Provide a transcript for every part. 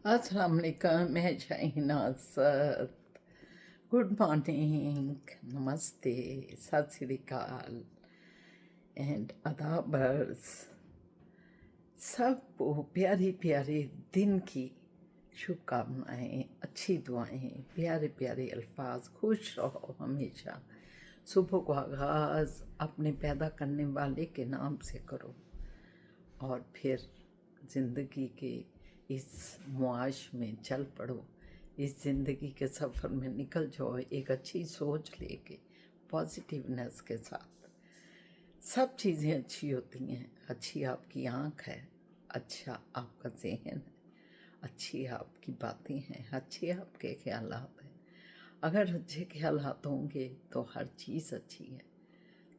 अस्सलाम वालेकुम, मैं शाहीना असद। गुड मॉर्निंग, नमस्ते, सत श्री अकाल एंड अदाबर्स। सबको प्यारी प्यारे दिन की शुभकामनाएँ, अच्छी दुआएं, प्यारे प्यारे अल्फाज। खुश रहो हमेशा। सुबह को आगाज़ अपने पैदा करने वाले के नाम से करो और फिर ज़िंदगी के इस मुआश में चल पड़ो। इस ज़िंदगी के सफ़र में निकल जाओ एक अच्छी सोच लेके, पॉजिटिवनेस के साथ। सब चीज़ें अच्छी होती हैं। अच्छी आपकी आँख है, अच्छा आपका ज़हन है, अच्छी आपकी बातें हैं, अच्छे आपके ख्यालात हैं। अगर अच्छे ख्यालात होंगे तो हर चीज़ अच्छी है।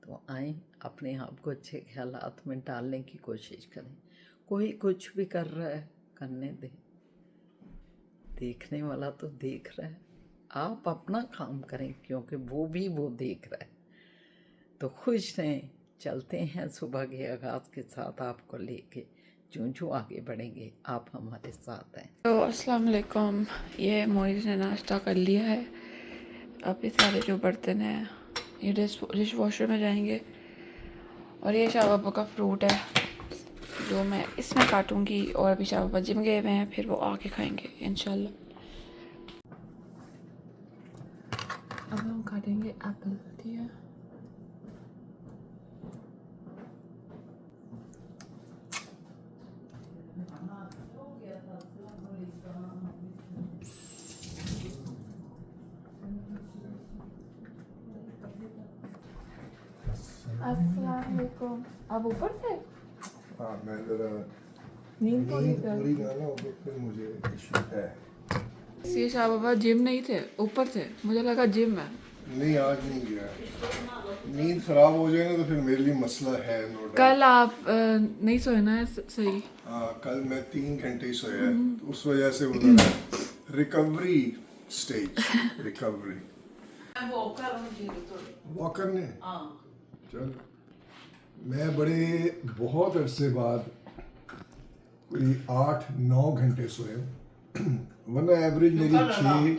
तो आए अपने आप को अच्छे ख्यालात में डालने की कोशिश करें। कोई कुछ भी कर रहा है, करने दें, देखने वाला तो देख रहा है। आप अपना काम करें क्योंकि वो देख रहा है। तो खुश रहें। चलते हैं सुबह के आगाज़ के साथ आपको लेके। जो आगे बढ़ेंगे आप हमारे साथ हैं। तो अस्सलाम वालेकुम। ये मोइज़ ने नाश्ता कर लिया है। अब ये सारे जो बर्तन हैं ये डिश वॉशर में जाएंगे। और ये शाह बाबा का फ्रूट है जो मैं इसमें काटूंगी। और अभी शाह बाबा जिम गए हुए हैं, फिर वो आके खाएंगे इंशाल्लाह। अब हम काटेंगे एप्पल, ठीक है। अस्सलाम वालेकुम। अब ऊपर से हाँ, मैं ज़रा नींद नींद पूरी ना हो तो फिर मुझे इशू है। ये शाह बाबा जिम नहीं थे, ऊपर थे, मुझे लगा जिम है। नहीं, आज नहीं गया। नींद खराब हो जाए ना तो फिर मेरे लिए मसला है, नो डाउट। कल आप नहीं सोए ना सही। हाँ, कल मैं 3 घंटे ही सोया है, तो उस वजह से वो ज़रा रिकवरी स्टेज, रिकवरी। वॉक करने चल। मैं बहुत अरसे बाद कोई 8-9 घंटे सोया हूँ। वरना एवरेज मेरी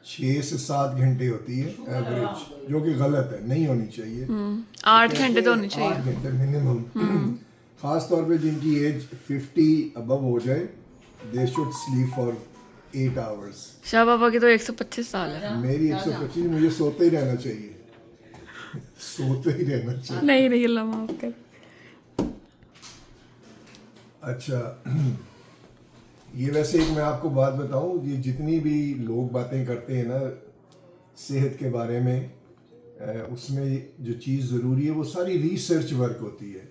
6 से 7 घंटे होती है एवरेज, जो कि गलत है, नहीं होनी चाहिए। 8 घंटे तो होने चाहिए। 8 घंटे मिनिमम। खास तौर पे जिनकी एज 50 अबव हो जाए, they should sleep for 8 hours. Shah Baba की तो 125 साल है। मेरी 125, मुझे सोते ही रहना चाहिए। सोते ही रहना चाहिए। नहीं नहीं, अल्लाह माफ कर। अच्छा, ये वैसे एक मैं आपको बात बताऊं, ये जितनी भी लोग बातें करते हैं ना सेहत के बारे में, उसमें जो चीज़ ज़रूरी है वो सारी रिसर्च वर्क होती है।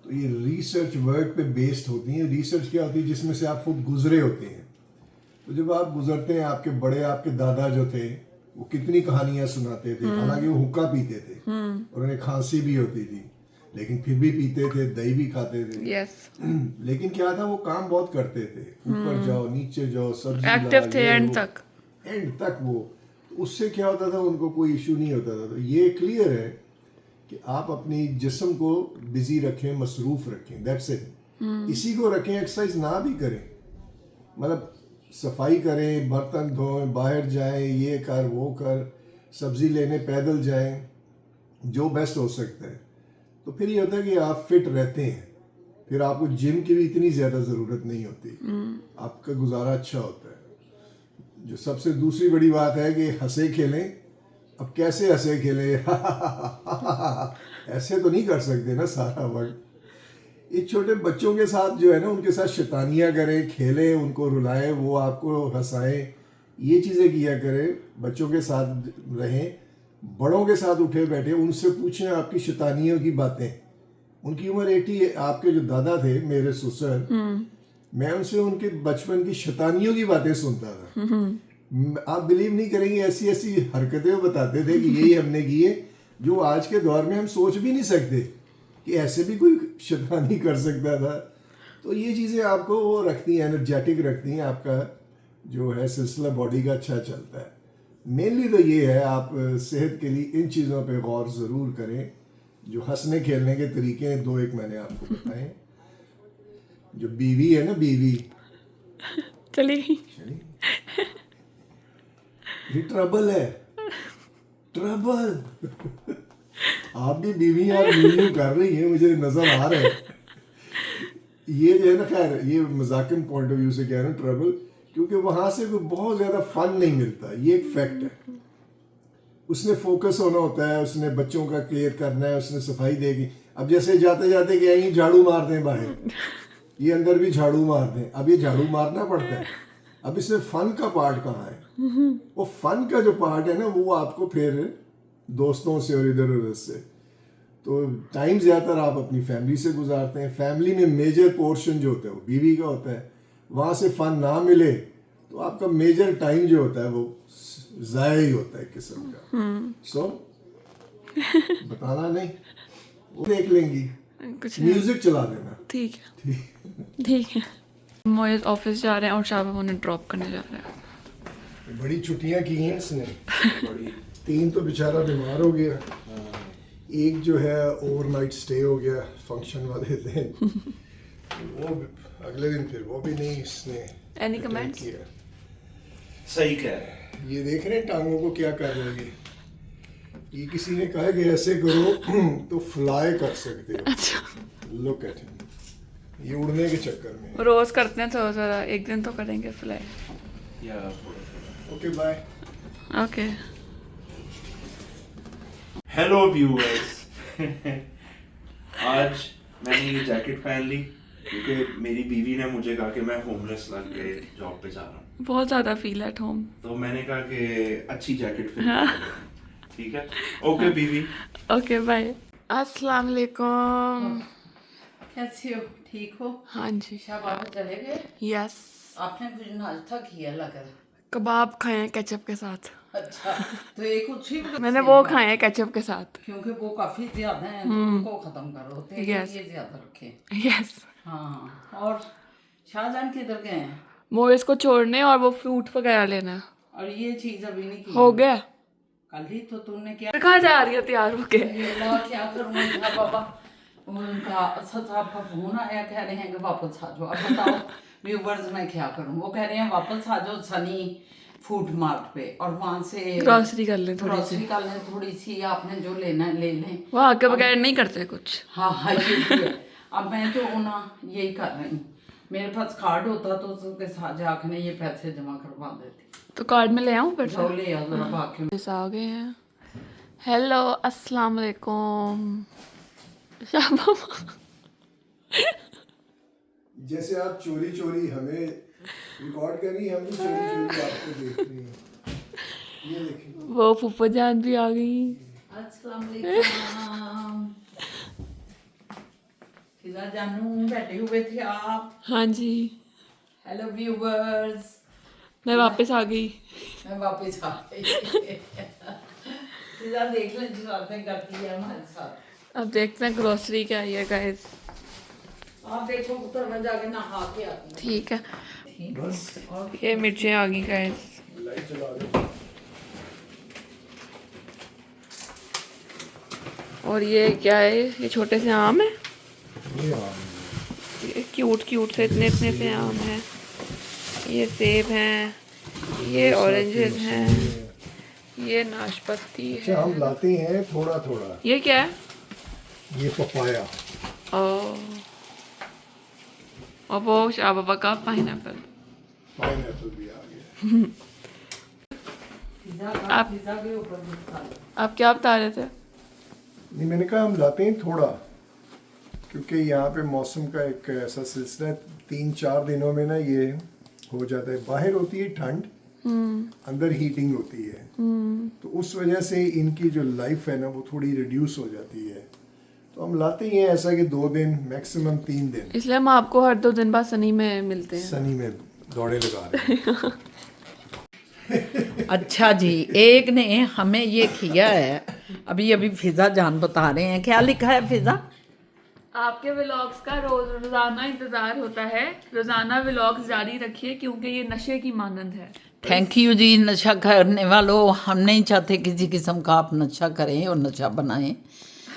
तो ये रिसर्च वर्क पे बेस्ड होती है। रिसर्च क्या होती है? जिसमें से आप खुद गुजरे होते हैं। तो जब आप गुजरते हैं, आपके दादा जो थे वो कितनी कहानियां सुनाते थे। हालांकि वो हुक्का पीते थे और उन्हें खांसी भी होती थी, लेकिन फिर भी पीते थे, दही भी खाते थे। यस। लेकिन क्या था, वो काम बहुत करते थे। ऊपर जाओ, नीचे जाओ, सब्जी एक्टिव थे ये एंड वो, तक। एंड तक वो। तो उससे क्या होता था, उनको कोई इशू नहीं होता था। तो ये क्लियर है कि आप अपनी जिस्म को बिजी रखें, मसरूफ रखें, दैट्स इट। इसी को रखें, एक्सरसाइज ना भी करें, मतलब सफाई करें, बर्तन धोएं, बाहर जाएं, ये कर वो कर, सब्जी लेने पैदल जाएं, जो बेस्ट हो सकता है। तो फिर ये होता है कि आप फिट रहते हैं। फिर आपको जिम की भी इतनी ज़्यादा ज़रूरत नहीं होती, आपका गुजारा अच्छा होता है। जो सबसे दूसरी बड़ी बात है कि हंसे खेलें। अब कैसे हंसे खेलें? ऐसे तो नहीं कर सकते ना सारा वक्त। ये छोटे बच्चों के साथ जो है ना, उनके साथ शैतानियाँ करें, खेलें, उनको रुलाएं, वो आपको हंसाएं, ये चीज़ें किया करें। बच्चों के साथ रहें, बड़ों के साथ उठे बैठे उनसे पूछें आपकी शैतानियों की बातें। उनकी उम्र 80 है। आपके जो दादा थे, मेरे ससुर, मैं उनसे उनके बचपन की शैतानियों की बातें सुनता था। आप बिलीव नहीं करेंगे, ऐसी ऐसी हरकतें वो बताते थे कि यही हमने की है, जो आज के दौर में हम सोच भी नहीं सकते कि ऐसे भी कोई शैतानी कर सकता था। तो ये चीज़ें आपको वो रखती हैं, एनर्जेटिक रखती हैं, आपका जो है सिलसिला बॉडी का अच्छा चलता है। मेनली तो ये है, आप सेहत के लिए इन चीज़ों पे गौर ज़रूर करें। जो हंसने खेलने के तरीके हैं, 2-1 मैंने आपको बताए। जो बीवी है ना, बीवी, चली गई। चलिए, ये ट्रबल है, ट्रबल। आप भी बीवी और बीवी कर रही हैं, मुझे नजर आ रहा है। ये जो है ना, खैर ये मजाकिन पॉइंट ऑफ व्यू से कह रहा हूँ ट्रबल, क्योंकि वहां से कोई बहुत ज्यादा फन नहीं मिलता, ये एक फैक्ट है। उसने फोकस होना होता है, उसने बच्चों का केयर करना है, उसने सफाई देगी। अब जैसे जाते जाते क्या ये झाड़ू मार दें बाहर, ये अंदर भी झाड़ू मार दें, अब ये झाड़ू मारना पड़ता है। अब इसमें फन का पार्ट कहाँ है? वो फन का जो पार्ट है ना, वो आपको फिर दोस्तों से और इधर उधर से, तो टाइम ज़्यादातर आप अपनी फैमिली से गुजारते हैं। फैमिली में मेजर पोर्शन जो होता है वो बीवी का होता है। वहाँ से फन ना मिले तो आपका मेजर टाइम जो होता है वो ज़ाया ही होता है किस्म का। सो बताना नहीं, वो देख लेंगी, कुछ म्यूजिक चला देना। ठीक है, ठीक है। मोइज ऑफिस जा रहे हैं और शाबाब उन्हें ड्रॉप करने जा रहे हैं। बड़ी छुट्टियां की हैं इसने, बड़ी। 3 तो बेचारा बीमार हो गया, एक जो है ओवरनाइट स्टे हो गया फंक्शन वाले दिन, वो अगले दिन फिर वो भी नहीं इसने एनी attend कमेंट्स? किया। सही कह रहे हैं। ये देख रहे हैं टांगों को क्या कर रहे हैं। ये किसी ने कहा कि ऐसे करो तो फ्लाई कर सकते हो। अच्छा, लुक एट हिम, ये उड़ने के चक्कर में। रोज करते हैं तो ज़रा एक दिन तो करेंगे फ्लाई। या okay bye. Okay. Hello viewers. आज मैंने ये जैकेट पहन ली क्योंकि मेरी बीवी ने मुझे कहा कि मैं होमलेस लग के जॉब पे जा रहा हूँ, बहुत ज़्यादा फील एट होम। तो मैंने कहा कि अच्छी जैकेट फिर ठीक है। ओके बीवी। Okay bye. अस्सलाम वालेकुम। कैसे हो? ठीक हो? हाँ जी। शाबाब चले गए? यस। आपने कुछ नाश्ता किया लग रहा है। कबाब खाए हैं केचप के साथ। अच्छा, तो एक उसी मैंने वो खाए हैं केचप के साथ। क्योंकि वो काफी ज्यादा है, तो उनको खत्म करो, तेरे Yes. लिए ज्यादा रखे। यस। हाँ, और शाहजहान किधर गए हैं? मोइज को छोड़ने और वो फ्रूट वगैरह लेना। और ये चीज अभी नहीं की? हो गया। कल ही तो तूने क्या कहाँ जा रही है तैयार होके? अल्लाह, क्या करूँ इनका बाबा। उनका साहब का फोन आया, कह रहे हैं कि वापस आ जाओ। अब बताओ व्यूवर्स, मैं क्या करूँ? वो कह रहे हैं वापस आ जाओ सनी फूड मार्ट पे, और वहाँ से ग्रॉसरी कर लें थोड़ी सी। ग्रॉसरी कर लें थोड़ी सी, आपने जो लेना है ले लें। वो आके बगैर नहीं करते कुछ। हाँ हाँ, ये भी है। अब मैं तो ना यही कर रही हूँ, मेरे पास कार्ड होता तो उसके साथ जाकर ये पैसे जमा करवा देती। तो कार्ड में ले आऊँ फिर जो ले आओ जरा बाकी। से आ गए हैं। हेलो, अस्सलाम वालेकुम। शाबाब। जैसे आप चोरी चोरी हमें रिकॉर्ड कर रही हैं, हम भी चोरी चोरी आपको देख रही हैं। ये देखिए, वो फूफा जान भी आ गई। अस्सलाम वालेकुम। फिजा जानू बैठे हुए थे आप? हाँ जी, हेलो व्यूवर्स, मैं वापस आ गई। मैं वापस आ गई। फिजा देख लें जो बातें करती है हमारे साथ। अब देखते हैं ग्रोसरी क्या है गाइस। आप देखो पुत्र, मैं जाके नहा के आती ठीक है, हूँ। बस और ये मिर्चें आ गई गाइस। लाइट चला दो। और ये क्या है? ये छोटे से आम है। ये आम ये क्यूट क्यूट से इतने इतने से आम हैं। ये सेब हैं, ये ऑरेंजेस हैं, ये नाशपाती है। अच्छा, हम लाते हैं थोड़ा थोड़ा। ये क्या है? ये पपाया, और वो शाबाबा का पाइनएप्पल। पाइनएप्पल भी आ गया। आप- फिजा के ऊपर भी खा लो। आप क्या बता रहे थे? नहीं, मैंने कहा हम लाते हैं थोड़ा, क्योंकि यहाँ पे मौसम का एक ऐसा सिलसिला है, 3-4 दिनों में ना ये हो जाता है। बाहर होती है ठंड, अंदर हीटिंग होती है, तो उस वजह से इनकी जो लाइफ है ना वो थोड़ी रिड्यूस हो जाती है। तो हम लाते ही हैं ऐसा कि 2 दिन मैक्सिमम 3 दिन इसलिए हम आपको हर 2 दिन बाद सनी में मिलते हैं। सनी में दौड़े लगा रहे हैं। अच्छा जी, एक ने हमें ये किया है, अभी अभी फिजा जान बता रहे हैं। क्या लिखा है फिजा? आपके व्लॉग्स का रोजाना इंतजार होता है, रोजाना व्लॉग्स जारी रखिए क्योंकि ये नशे की मानंद है। थैंक यू जी। नशा करने वालों, हम नहीं चाहते किसी किस्म का आप नशा करें और नशा बनाएं।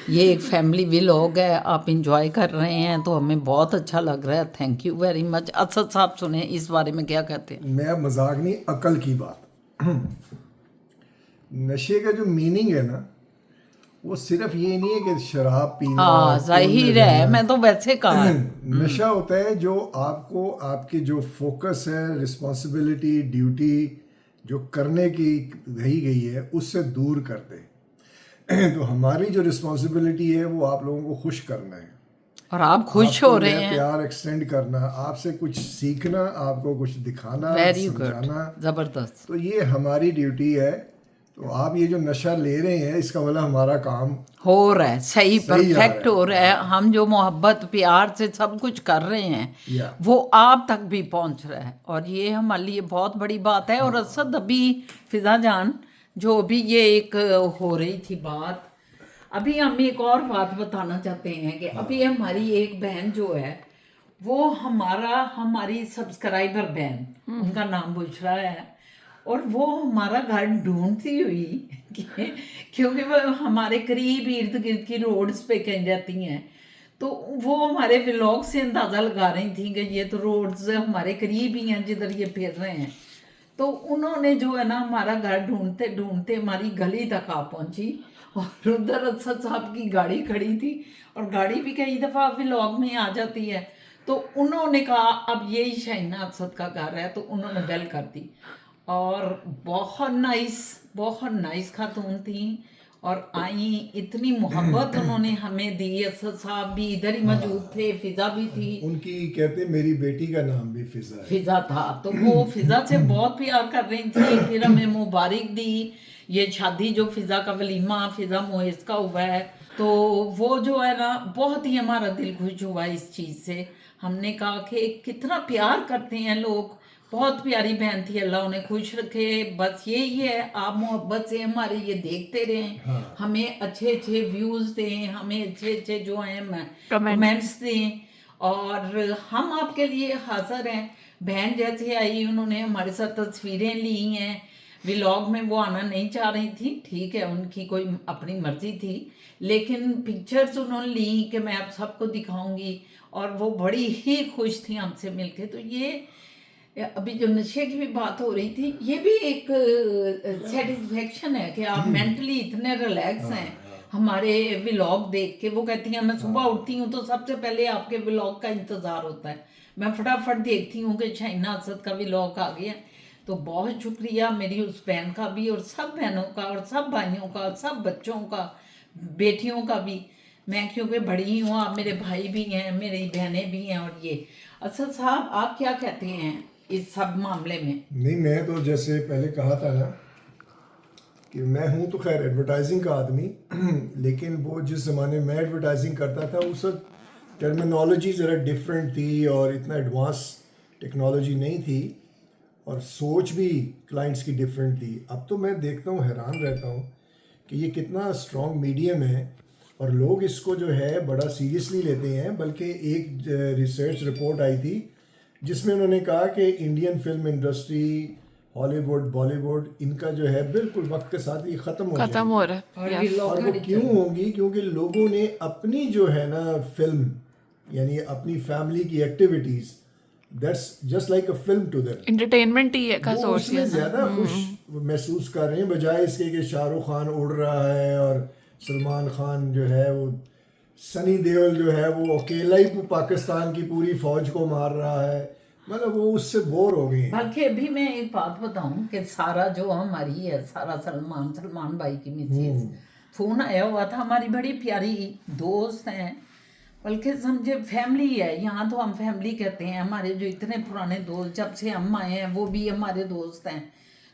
ये एक फैमिली व्लॉग है, आप इंजॉय कर रहे हैं तो हमें बहुत अच्छा लग रहा है। Thank you very much. Asad साहब सुने इस बारे में क्या कहते हैं? मैं मजाक नहीं, अकल की बात। नशे का जो मीनिंग है ना, वो सिर्फ ये नहीं है कि शराब पीना, हाँ खून जाहिर में है, बहना। मैं तो वैसे कहा है। नशा होता है जो आपको आपकी जो फोकस है, रिस्पॉन्सिबिलिटी, ड्यूटी जो करने की रही गई है उससे दूर कर दे। तो हमारी जो रिस्पॉन्सिबिलिटी है वो आप लोगों को खुश करना है, और आप खुश आपको हो रहे नया हैं। प्यार एक्सटेंड करना, आपसे कुछ सीखना, आपको कुछ दिखाना, वेरी गुड, समझाना। जबरदस्त। तो ये हमारी ड्यूटी है। तो आप ये जो नशा ले रहे हैं, इसका मतलब हमारा काम हो रहा है, सही सही जा रहा परफेक्ट है। हो रहा है। हम जो मोहब्बत प्यार से सब कुछ कर रहे हैं या वो आप तक भी पहुंच रहा है, और ये हमारे लिए बहुत बड़ी बात है। और असद अभी फिजा जान जो अभी ये एक हो रही थी बात, अभी हम एक और बात बताना चाहते हैं कि अभी हमारी एक बहन जो है वो हमारी सब्सक्राइबर बहन, उनका नाम बुशरा है, और वो हमारा घर ढूंढती हुई क्योंकि वो हमारे करीब इर्द गिर्द की रोड्स पे कहीं रहती हैं, तो वो हमारे व्लॉग से अंदाज़ा लगा रही थी कि ये तो रोड्स हमारे करीब ही हैं जिधर ये फिर रहे हैं। तो उन्होंने जो है ना हमारा घर ढूंढते ढूंढते हमारी गली तक आ पहुंची, और उधर असद साहब की गाड़ी खड़ी थी, और गाड़ी भी कई दफ़ा व्लॉग में आ जाती है। तो उन्होंने कहा अब यही शाइना असद का घर है, तो उन्होंने बेल कर दी, और बहुत नाइस खातून थी, और आई, इतनी मोहब्बत उन्होंने हमें दी। असद साहब भी इधर ही मौजूद थे, फिजा भी थी, उनकी कहते हैं मेरी बेटी का नाम भी फिजा है। फिजा था, तो वो फिजा से बहुत प्यार कर रही थी। फिर हमें मुबारक दी, ये शादी जो फिजा का वलीमा फिजा मोइस का हुआ है, तो वो जो है ना बहुत ही हमारा दिल खुश हुआ इस चीज़ से। हमने कहा कि कितना प्यार करते हैं लोग, बहुत प्यारी बहन थी, अल्लाह उन्हें खुश रखे। बस यही है, आप मोहब्बत से हमारे ये देखते रहें, हमें अच्छे अच्छे व्यूज़ दें, हमें अच्छे अच्छे जो हैं कमेंट्स दें, और हम आपके लिए हाजिर हैं। बहन जैसे आई, उन्होंने हमारे साथ तस्वीरें ली हैं। व्लॉग में वो आना नहीं चाह रही थी, ठीक है, उनकी कोई अपनी मर्जी थी, लेकिन पिक्चर्स उन्होंने ली कि मैं आप सबको दिखाऊंगी, और वो बड़ी ही खुश थी हमसे मिलके। तो ये अभी जो नशे की भी बात हो रही थी, ये भी एक सेटिस्फेक्शन है कि आप मेंटली इतने रिलैक्स हैं हमारे व्लॉग देख के। वो कहती हैं मैं सुबह उठती हूँ तो सबसे पहले आपके व्लॉग का इंतज़ार होता है, मैं फटाफट देखती हूँ कि शाइना असद का व्लॉग आ गया। तो बहुत शुक्रिया मेरी उस बहन का भी, और सब बहनों का, और सब भाइयों का, सब बच्चों का, बेटियों का भी। मैं क्योंकि बड़ी हूँ, आप मेरे भाई भी हैं, मेरी बहनें भी हैं। और ये असद साहब आप क्या कहते हैं इस सब मामले में? नहीं, मैं तो जैसे पहले कहा था ना कि मैं हूँ तो खैर एडवर्टाइजिंग का आदमी, लेकिन वो जिस ज़माने में मैं एडवर्टाइजिंग करता था उस वक्त टर्मिनोलॉजी ज़रा डिफरेंट थी, और इतना एडवांस टेक्नोलॉजी नहीं थी, और सोच भी क्लाइंट्स की डिफरेंट थी। अब तो मैं देखता हूँ, हैरान रहता हूँ कि ये कितना स्ट्रॉन्ग मीडियम है, और लोग इसको जो है बड़ा सीरियसली लेते हैं। बल्कि एक रिसर्च रिपोर्ट आई थी जिसमें उन्होंने कहा कि Indian film industry, Hollywood, Bollywood, इनका जो है बिल्कुल वक्त के साथ ही ख़त्म हो रहा है। और वो क्यों होगी? क्योंकि लोगों ने अपनी जो है ना फिल्म, यानी अपनी फैमिली की activities, that's just like a film to them, entertainment ही है का वो सोर्स उसमें ज़्यादा खुश महसूस कर रहे हैं, बजाय इसके कि शाहरुख खान उड़ रहा है और सलमान खान जो है वो, सनी देओल जो है वो अकेला ही पाकिस्तान की पूरी फौज को मार रहा है। मतलब वो उससे बोर हो गए हैं। बाकी अभी मैं एक बात बताऊं कि सारा जो हमारी है, सारा सलमान भाई की मिसेज, फोन आया हुआ था, हमारी बड़ी प्यारी दोस्त हैं, बल्कि समझे फैमिली है। यहाँ तो हम फैमिली कहते हैं, हमारे जो इतने पुराने दोस्त जब से हम आए हैं वो भी हमारे दोस्त हैं,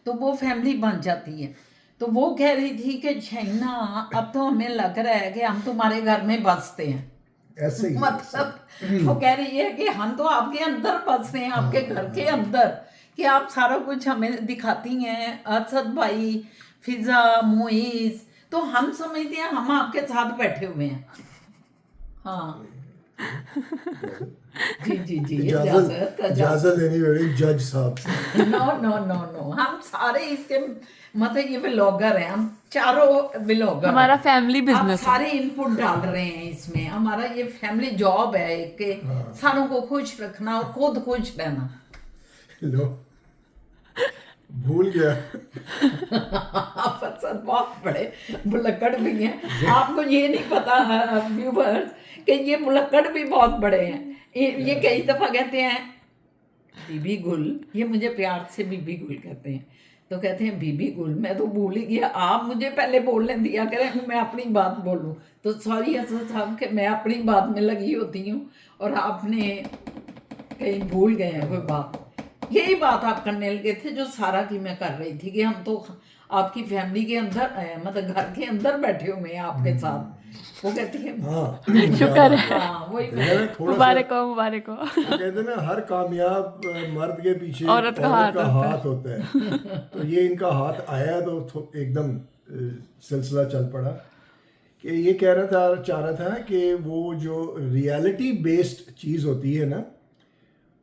तो वो फैमिली बन जाती है। तो वो कह रही थी कि शाइना अब तो हमें लग रहा है कि हम तुम्हारे घर में बसते हैं। ऐसे ही मतलब वो कह रही है कि हम तो आपके अंदर बस रहे हैं, आपके घर के अंदर, कि आप सारा कुछ हमें दिखाती हैं, असद भाई, फिजा, मोइस, तो हम समझते हैं हम आपके साथ बैठे हुए हैं। हाँ जी इजाजत लेनी पड़ेगी जज साहब से। नो, हम सारे इसके मतलब ये व्लॉगर हैं, हम चारों व्लॉगर हमारा फैमिली आप बिजनेस है। सारे इनपुट डाल रहे हैं इसमें। हमारा ये फैमिली जॉब है कि सारों को खुश रखना और खुद खुश रहना। लो भूल गया। आप असल बहुत बड़े बुलक्कड़ भी हैं। आपको ये नहीं पता व्यूवर्स कि ये बुलक्कड़ भी बहुत बड़े हैं। ये कई दफा कहते हैं बीबी गुल, ये मुझे प्यार से बीबी गुल कहते हैं, तो कहते हैं बीबी गुल, मैं तो भूल ही गया, आप मुझे पहले बोलने दिया करें, मैं अपनी बात बोलूं। तो सॉरी असद साहब कि मैं अपनी बात में लगी होती हूँ और आपने कहीं भूल गए हैं कोई बात। यही बात आप करने लगे थे जो सारा की मैं कर रही थी कि हम तो आपकी फैमिली के अंदर मतलब घर के अंदर बैठे हुए हैं आपके साथ। वो कहती है हाँ शुक्र है। हाँ वही थोड़ा सा मुबारक हो, मुबारक हो। कहते हैं ना हर कामयाब मर्द के पीछे औरत का हाथ होता है। तो ये इनका हाथ आया तो एकदम सिलसिला चल पड़ा कि ये चाह रहा था कि वो जो रियलिटी बेस्ड चीज़ होती है ना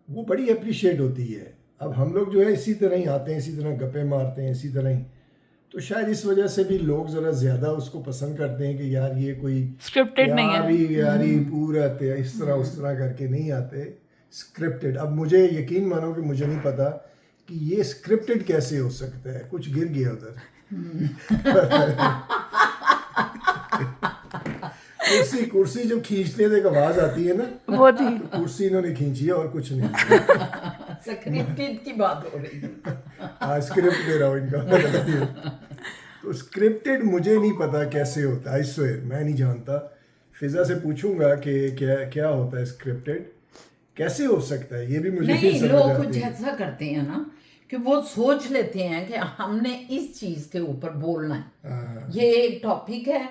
वो बड़ी अप्रिशिएट होती है। अब हम लोग जो है इसी तरह ही आते हैं, इसी तरह गप्पे मारते हैं, इसी तरह ही, तो शायद इस वजह से भी लोग ज़रा ज़्यादा उसको पसंद करते हैं कि यार ये कोई स्क्रिप्टेड नहीं है। यारी पूरा इस तरह उस तरह करके नहीं आते, स्क्रिप्टेड। अब मुझे यकीन मानो कि मुझे नहीं पता कि ये स्क्रिप्टेड कैसे हो सकता है। कुछ गिर गया उधर। कुर्सी जब खींचते थे एक आवाज आती है ना, वो थी। तो कुर्सी इन्होंने खींची है और कुछ नहीं। स्क्रिप्टेड की बात हो रही है। हाँ स्क्रिप्ट दे रहा हूँ इनका। तो स्क्रिप्टेड मुझे नहीं पता कैसे होता है, आई स्वेयर मैं नहीं जानता। फिजा से पूछूंगा कि क्या होता है स्क्रिप्टेड, कैसे हो सकता है, ये भी मुझे नहीं, समझ लोग आती कुछ है। ऐसा करते हैं ना कि वो सोच लेते हैं कि हमने इस चीज के ऊपर बोलना है, ये एक टॉपिक है,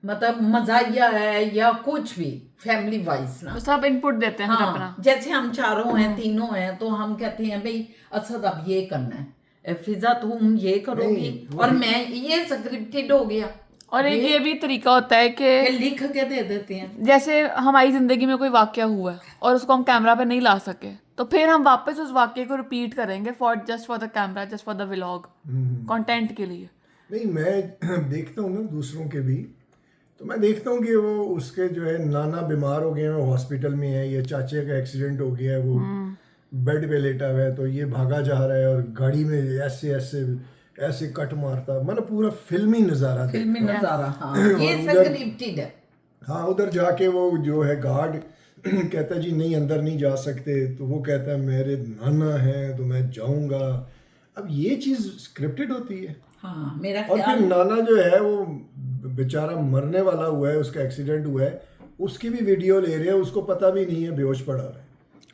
मतलब मजाहिया है या कुछ भी फैमिली वाइज ना। तो सब इनपुट देते हैं फिर हाँ, अपना। जैसे हम चारों हैं, तीनों हैं, तो हम कहते हैं भाई असद अब ये करना है, फिजा तुम ये करोगी नहीं, और मैं ये स्क्रिप्टेड हो गया। और एक ये भी तरीका होता है ये कि लिख के दे देते हैं। जैसे हमारी जिंदगी में कोई वाक्य हुआ है और उसको हम कैमरा पे नहीं ला सके, तो फिर हम वापस उस वाक्य को रिपीट करेंगे just for the camera, just for the vlog, content के लिए। नहीं मैं देखता हूँ ना दूसरों के भी, तो मैं देखता हूँ कि वो उसके जो है नाना बीमार हो गए हैं, वो हॉस्पिटल में है, या चाचे का एक्सीडेंट हो गया है, वो बेड पे लेटा हुआ है, तो ये भागा जा रहा है और गाड़ी में ऐसे ऐसे ऐसे कट मारता, मतलब पूरा फिल्मी नज़ारा फिल्मी देखता हूँ। नजारा। हाँ ये स्क्रिप्टेड है। हाँ उधर जाके वो जो है गार्ड कहता है जी नहीं अंदर नहीं जा सकते, तो वो कहता है मेरे नाना है तो मैं जाऊंगा। अब ये चीज़ स्क्रिप्टेड होती है। हाँ मेरा और फिर ख्याल नाना जो है वो बेचारा मरने वाला हुआ है, उसका एक्सीडेंट हुआ है, उसकी भी वीडियो ले रहे हैं, उसको पता भी नहीं है, बेहोश पड़ा है।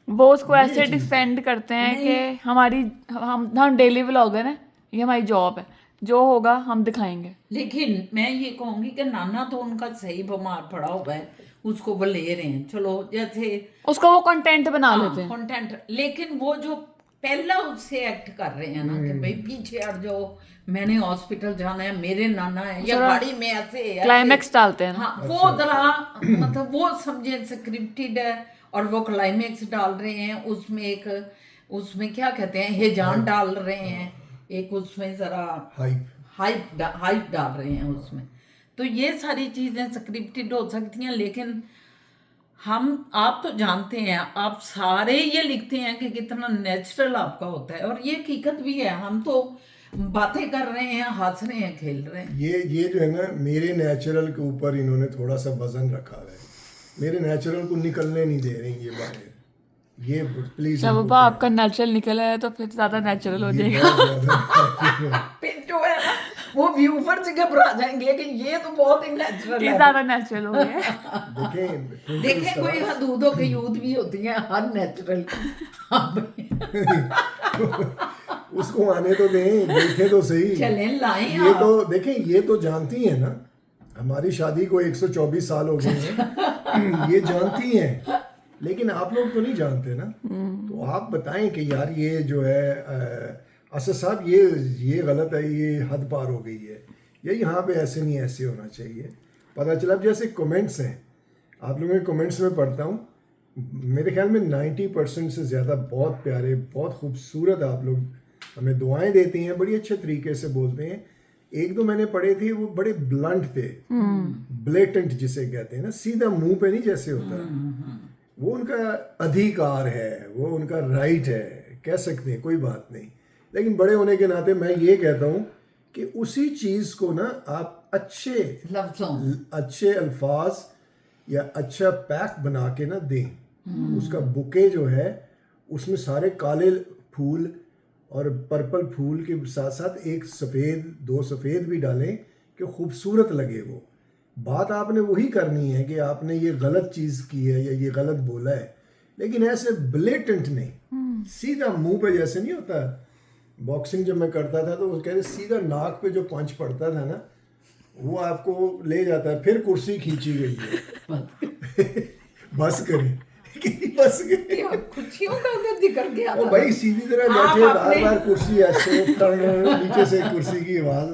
वो उसको ऐसे डिफेंड करते हैं कि हम डेली व्लॉगर हैं, ये हमारी जॉब है, जो होगा हम दिखाएंगे। लेकिन मैं ये कहूंगी कि नाना तो उनका सही बीमार पड़ा हुआ है, उसको वो ले रहे हैं, चलो जैसे उसको वो कंटेंट बना लेते हैं। कंटेंट। लेकिन वो जो पहला उससे एक्ट कर रहे हैं ना कि भाई पीछे हट जाओ, मैंने हॉस्पिटल जाना है, मेरे नाना है, या गाड़ी में ऐसे क्लाइमेक्स डालते हैं ना। हाँ वो जरा मतलब वो समझे स्क्रिप्टेड है और वो क्लाइमेक्स डाल रहे हैं, उसमें क्या कहते हैं हेजान डाल रहे हैं, एक उसमें जरा हाइप डाल रहे हैं उसमें। तो ये सारी चीजें स्क्रिप्टेड हो सकती हैं, लेकिन आप तो जानते हैं, आप सारे ये लिखते हैं कि कितना नेचुरल आपका होता है, और ये हकीकत भी है। हम तो बातें कर रहे हैं, हंस रहे हैं, खेल रहे हैं। ये जो है ना मेरे नेचुरल के ऊपर इन्होंने थोड़ा सा वजन रखा है, मेरे नेचुरल को निकलने नहीं दे रही ये बातें। ये प्लीज जब बाबा आपका नेचुरल निकला है तो फिर ज्यादा नेचुरल हो जाएगा। फिर जो है ना वो व्यूवर से घबरा जाएंगे कि ये तो बहुत ही नेचुरल ये है। ज्यादा नेचुरल हो गया। देखें कोई हदूदों की यूथ भी होती है हर नेचुरल उसको आने तो दें, देखे तो सही। चलें लाएं ये तो देखें, ये तो जानती है ना, हमारी शादी को 124 साल हो गए हैं। ये जानती हैं, लेकिन आप लोग तो नहीं जानते ना। तो आप बताएं कि यार ये जो है असद साहब ये गलत है, ये हद पार हो गई है, या यहाँ पे ऐसे नहीं, ऐसे होना चाहिए। पता चला अब जैसे कमेंट्स हैं, आप लोगों के कमेंट्स में पढ़ता हूँ, मेरे ख्याल में 90% से ज़्यादा बहुत प्यारे, बहुत खूबसूरत आप लोग हमें दुआएं देते हैं, बड़ी अच्छे तरीके से बोलते हैं एक दो मैंने पढ़े थे वो बड़े ब्लंट थे, ब्लेटेंट जिसे कहते हैं ना, सीधा मुंह पे नहीं जैसे होता, वो उनका अधिकार है, वो उनका राइट है, कह सकते हैं, कोई बात नहीं। लेकिन बड़े होने के नाते मैं ये कहता हूँ कि उसी चीज़ को ना आप अच्छे अल्फाज या अच्छा पैक बना के ना दें। उसका बुके जो है उसमें सारे काले फूल और पर्पल फूल के साथ साथ एक सफ़ेद, 2 सफ़ेद भी डालें कि खूबसूरत लगे। वो बात आपने वही करनी है कि आपने ये गलत चीज़ की है या ये गलत बोला है, लेकिन ऐसे ब्लेटेंट नहीं, सीधा मुंह पे जैसे नहीं होता। बॉक्सिंग जब मैं करता था तो वो कहते सीधा नाक पे जो पंच पड़ता था ना, वो आपको ले जाता है। फिर कुर्सी खींची गई है। बस करें बस करें, खुशियों का अगर जिक्र किया ओ भाई सीधी तरह बैठे, बार बार कुर्सी ऐसे नीचे से कुर्सी की आवाज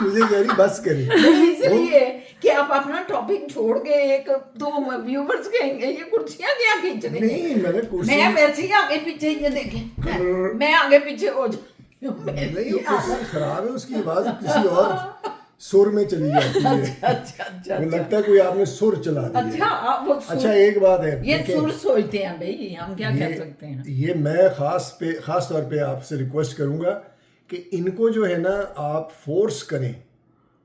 मुझे कह रही बस करें। इसलिए कि आप अपना टॉपिक छोड़ के एक दो व्यूवर्स कहेंगे ये कुर्सियां क्या खींच रही नहीं, मैंने कुर्सी मैं वैसे ही आगे पीछे ये देखें, मैं आगे पीछे हो जाऊँ। नहीं, कुर्सी खराब है, उसकी आवाज किसी और सुर में चली जाती है। अच्छा, वो लगता है कोई आपने सुर चला दिया। अच्छा एक बात है, ये सुर सोचते हैं भाई, हम क्या कह सकते हैं। ये मैं खास तौर पे आपसे रिक्वेस्ट करूंगा कि इनको जो है ना आप फोर्स करें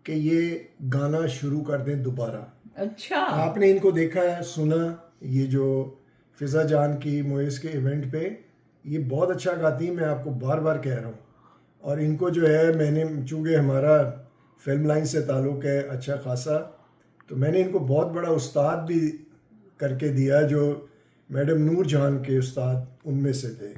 कि ये गाना शुरू कर दें दोबारा। अच्छा, आपने इनको देखा है, सुना, ये जो फिजा जान की मोइस के इवेंट पे ये बहुत अच्छा गाती है, मैं आपको बार बार कह रहा हूँ। और इनको जो है मैंने, चूँकि हमारा फिल्म लाइन से ताल्लुक़ है अच्छा खासा, तो मैंने इनको बहुत बड़ा उस्ताद भी करके दिया, जो मैडम नूर जहान के उस्ताद उनमें से थे।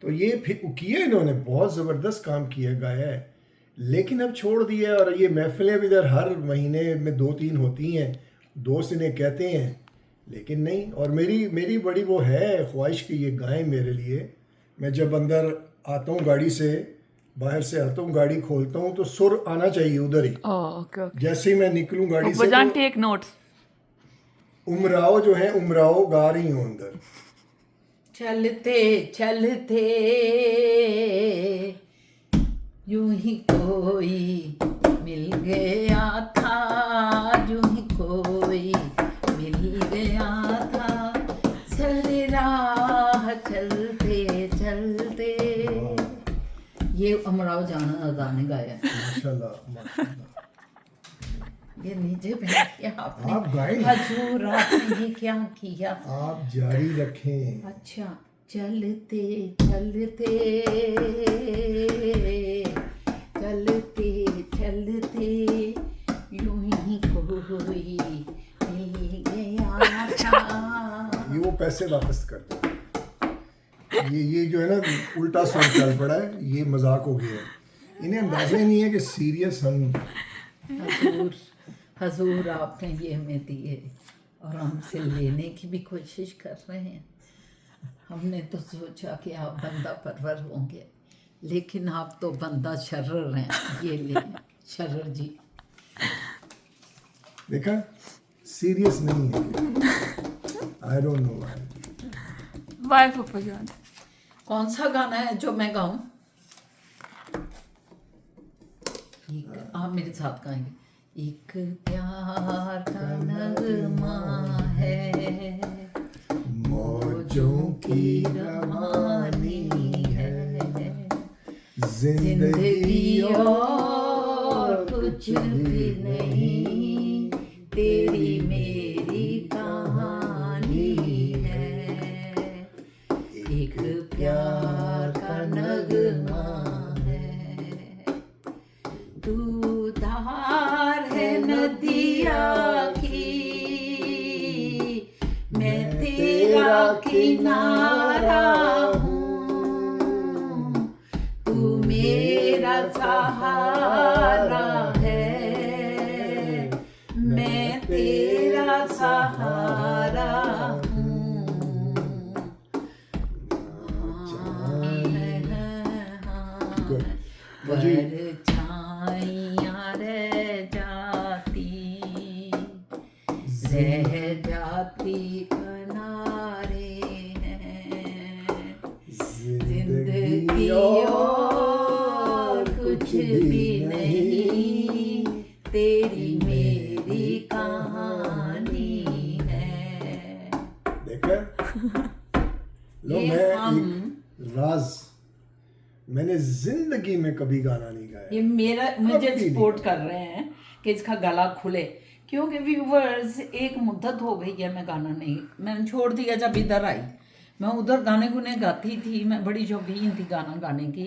तो ये फिर किया इन्होंने, बहुत ज़बरदस्त काम किया, गाया है, लेकिन अब छोड़ दिया। और ये महफिलें भी इधर हर महीने में 2-3 होती हैं, दोस्त इन्हें कहते हैं, लेकिन नहीं। और मेरी बड़ी वो है ख्वाहिश कि ये गाएं मेरे लिए। मैं जब अंदर आता हूँ गाड़ी से, बाहर से आता हूँ, गाड़ी खोलता हूँ तो सुर आना चाहिए उधर ही। ओके। जैसे ही मैं निकलूँ गाड़ी से तो टेक नोट्स। उमराओ जो है, उमराओ गा रही हूँ अंदर। चलते चलते यूं ही कोई मिल गया था, यूं ही कोई मिल गया था, चले राह चलते चलते। ये अमराव जाना गाने गाया। माशाल्लाह। ये नीचे बैठ के आपने, आप गाएं। हजूर आपने ये क्या किया? आप जारी रखें। अच्छा, चलते चलते चलते चलते यूं ही कोई मिल गया था। ये वो पैसे वापस कर दो। ये जो है ना उल्टा सुर चल पड़ा है, ये मजाक हो गया है। इन्हें अंदाजा ही नहीं है कि सीरियस हम। हजूर आपने ये हमें दिए और हमसे लेने की भी कोशिश कर रहे हैं। हमने तो सोचा कि आप बंदा परवर होंगे, लेकिन आप तो बंदा शर्र हैं। ये ले शर्र जी, देखा, सीरियस नहीं है। I don't know why. Why पप्पा जान। कौन सा गाना है जो मैं गाऊं? आप मेरे साथ गाएंगे। एक प्यार का नगमा है, मौजों की रवानी है, जिंदगी और कुछ भी नहीं, तेरी मेरी कहानी है। एक प्यार का नगमा है, तू धार है नदिया की, मैं तेरा किनारा हूँ, तू मेरा सहारा है, मैं तेरा सहारा हूँ। परछाइयाँ रह जाती किनारे हैं, जिंदगी और कुछ भी नहीं, तेरी मेरी कहानी है। देखा लो, ये मैं हम एक राज, मैंने जिंदगी में कभी गाना नहीं गाया। ये मेरा मुझे कभी नहीं। सपोर्ट कर रहे हैं कि इसका गला खुले, क्योंकि व्यूवर्स एक मुद्दत हो गई है मैं गाना नहीं, मैंने छोड़ दिया जब इधर आई। मैं उधर गाने गुने गाती थी, मैं बड़ी शौकीन थी गाना गाने की,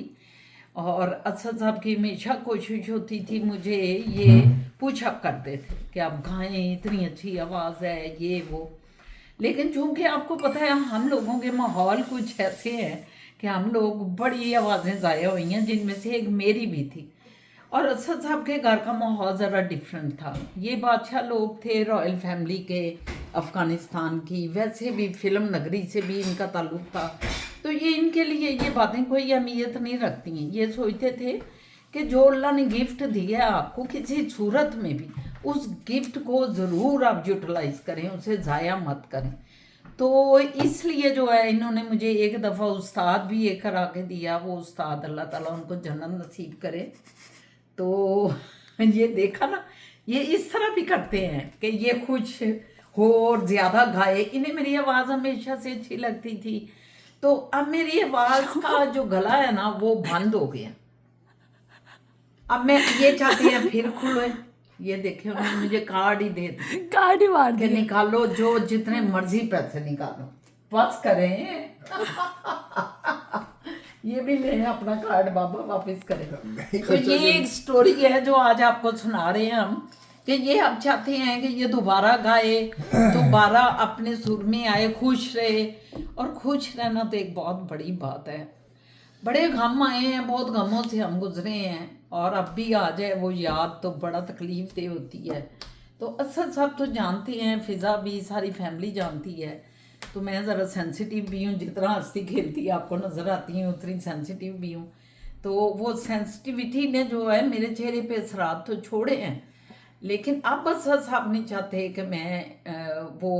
और असद साहब की हमेशा कोशिश होती थी, मुझे ये पुशअप करते थे कि आप गाएं, इतनी अच्छी आवाज़ है, ये वो। लेकिन चूंकि आपको पता है हम लोगों के माहौल कुछ ऐसे हैं कि हम लोग बड़ी आवाज़ें ज़ाया हुई हैं, जिनमें से एक मेरी भी थी। और असद साहब के घर का माहौल ज़रा डिफरेंट था। ये बादशाह लोग थे, रॉयल फैमिली के, अफ़गानिस्तान की, वैसे भी फिल्म नगरी से भी इनका ताल्लुक था। तो ये इनके लिए ये बातें कोई अहमियत नहीं रखती हैं। ये सोचते थे कि जो अल्लाह ने गिफ्ट दिया आपको, किसी सूरत में भी उस गिफ्ट को ज़रूर आप यूटिलाइज़ करें, उसे ज़ाया मत करें। तो इसलिए जो है इन्होंने मुझे एक दफ़ा उस्ताद भी एक करा के दिया, वो उस्ताद अल्लाह ताला उनको जन्नत नसीब करे। तो ये देखा ना, ये इस तरह भी करते हैं कि ये खुश हो और ज़्यादा गाए। इन्हें मेरी आवाज़ हमेशा से अच्छी लगती थी, तो अब मेरी आवाज़ का जो गला है ना वो बंद हो गया। अब मैं ये चाहती हैं फिर खुले। ये देखे उन्होंने मुझे कार्ड ही दे दिया कार्ड ही मार कि निकालो, जो जितने मर्जी पैसे निकालो, बस करें। ये भी ले अपना कार्ड बाबा वापस करें। तो ये एक स्टोरी है जो आज आपको सुना रहे हैं हम, कि ये हम चाहते हैं कि ये दोबारा गाए, दोबारा अपने सुर में आए, खुश रहे। और खुश रहना तो एक बहुत बड़ी बात है। बड़े गम आए हैं, बहुत गमों से हम गुजरे हैं, और अब भी आ जाए वो याद तो बड़ा तकलीफ दे होती है। तो असद साहब तो जानते हैं, फ़िज़ा भी, सारी फैमिली जानती है। तो मैं ज़रा सेंसिटिव भी हूँ, जितना हंसती खेलती आपको नज़र आती हूँ उतनी सेंसिटिव भी हूँ। तो वो सेंसिटिविटी ने जो है मेरे चेहरे पे असरात तो छोड़े हैं, लेकिन अब असद साहब नहीं चाहते कि मैं वो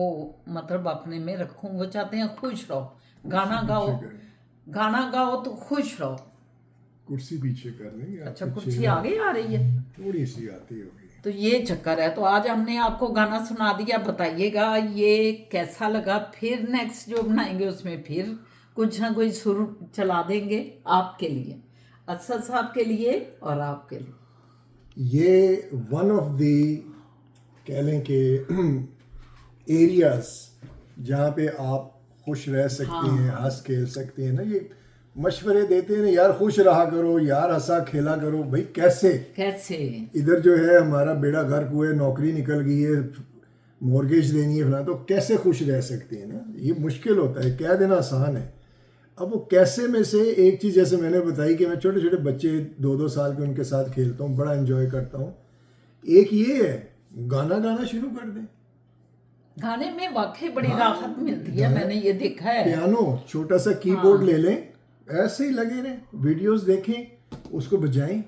मतलब अपने में रखूँ। वो चाहते हैं खुश रहो, गाना गाओ, गाना गाओ तो खुश रहो। कुर्सी पीछे कर लेंगे। अच्छा, आपके कुर्सी चेहरे आगे आ रही है, थोड़ी सी आती होगी। तो ये चक्कर है। तो आज हमने आपको गाना सुना दिया, बताइएगा ये कैसा लगा। फिर नेक्स्ट जो बनाएंगे उसमें फिर कुछ ना कुछ सुर चला देंगे आपके लिए, असद साहब के लिए और आपके लिए। ये वन ऑफ द कह लें कि एरियाज जहाँ पे आप खुश रह सकते हैं, हंस खेल सकते हैं ना। ये मशवरे देते हैं ना, यार खुश रहा करो, यार हंसा खेला करो। भाई कैसे कैसे इधर जो है हमारा बेड़ा गर्क हुआ है, नौकरी निकल गई है, मॉर्गेज देनी है फला, तो कैसे खुश रह सकते हैं ना। ये मुश्किल होता है, कह देना आसान है। अब वो कैसे में से एक चीज़ जैसे मैंने बताई कि मैं छोटे छोटे बच्चे 2-2 साल के उनके साथ खेलता हूँ, बड़ा एंजॉय करता हूँ। एक ये है, गाना गाना शुरू कर दें। गाने में वाकई बड़ी राहत मिलती है, मैंने ये देखा है। पियानो, छोटा सा कीबोर्ड ले लें, ऐसे ही लगे रहें, वीडियोस देखें, उसको बजाएं,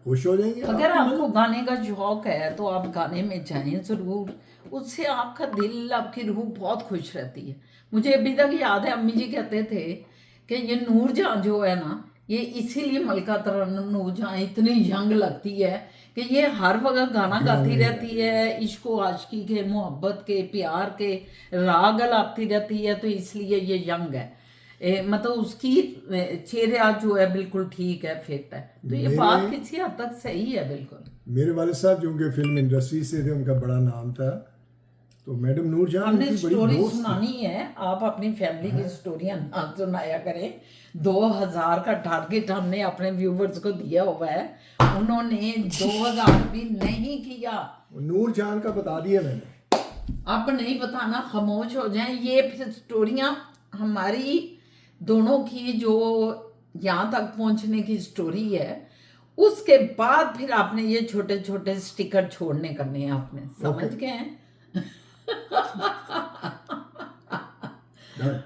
खुश हो जाएंगे। अगर आपको गाने का शौक है तो आप गाने में जाएं ज़रूर, उससे आपका दिल, आपकी रूह बहुत खुश रहती है। मुझे अभी तक याद है, अम्मी जी कहते थे कि ये नूरजहां जो है ना, ये इसीलिए मलका तरन्नुम नूरजहां इतनी यंग लगती है कि ये हर वक्त गाना गाती रहती है, इश्क व आशिकी के, मोहब्बत के, प्यार के राग अलापती रहती है, तो इसलिए ये यंग है। मतलब उसकी चेहरा जो है बिल्कुल ठीक है, फिट है। तो ये बात किसी हद तक सही है बिल्कुल। मेरे वाले साहब जो उनके फिल्म इंडस्ट्री से थे, उनका बड़ा नाम था, तो मैडम नूरजहां हमने उनकी बड़ी स्टोरी दोस्त थी। सुनानी है, आप अपनी फैमिली की स्टोरियां ना सुनाया करें। 2000 का टारगेट हमने अपने व्यूवर्स को दिया हुआ है, उन्होंने 2000 भी नहीं किया। नूरजहां का बता दिया मैंने। अब नहीं बताना, खामोश हो जाएं। ये फिर स्टोरियां हमारी दोनों की जो यहाँ तक पहुँचने की स्टोरी है, उसके बाद फिर आपने ये छोटे छोटे स्टिकर छोड़ने करने हैं आपने, समझ गए हैं?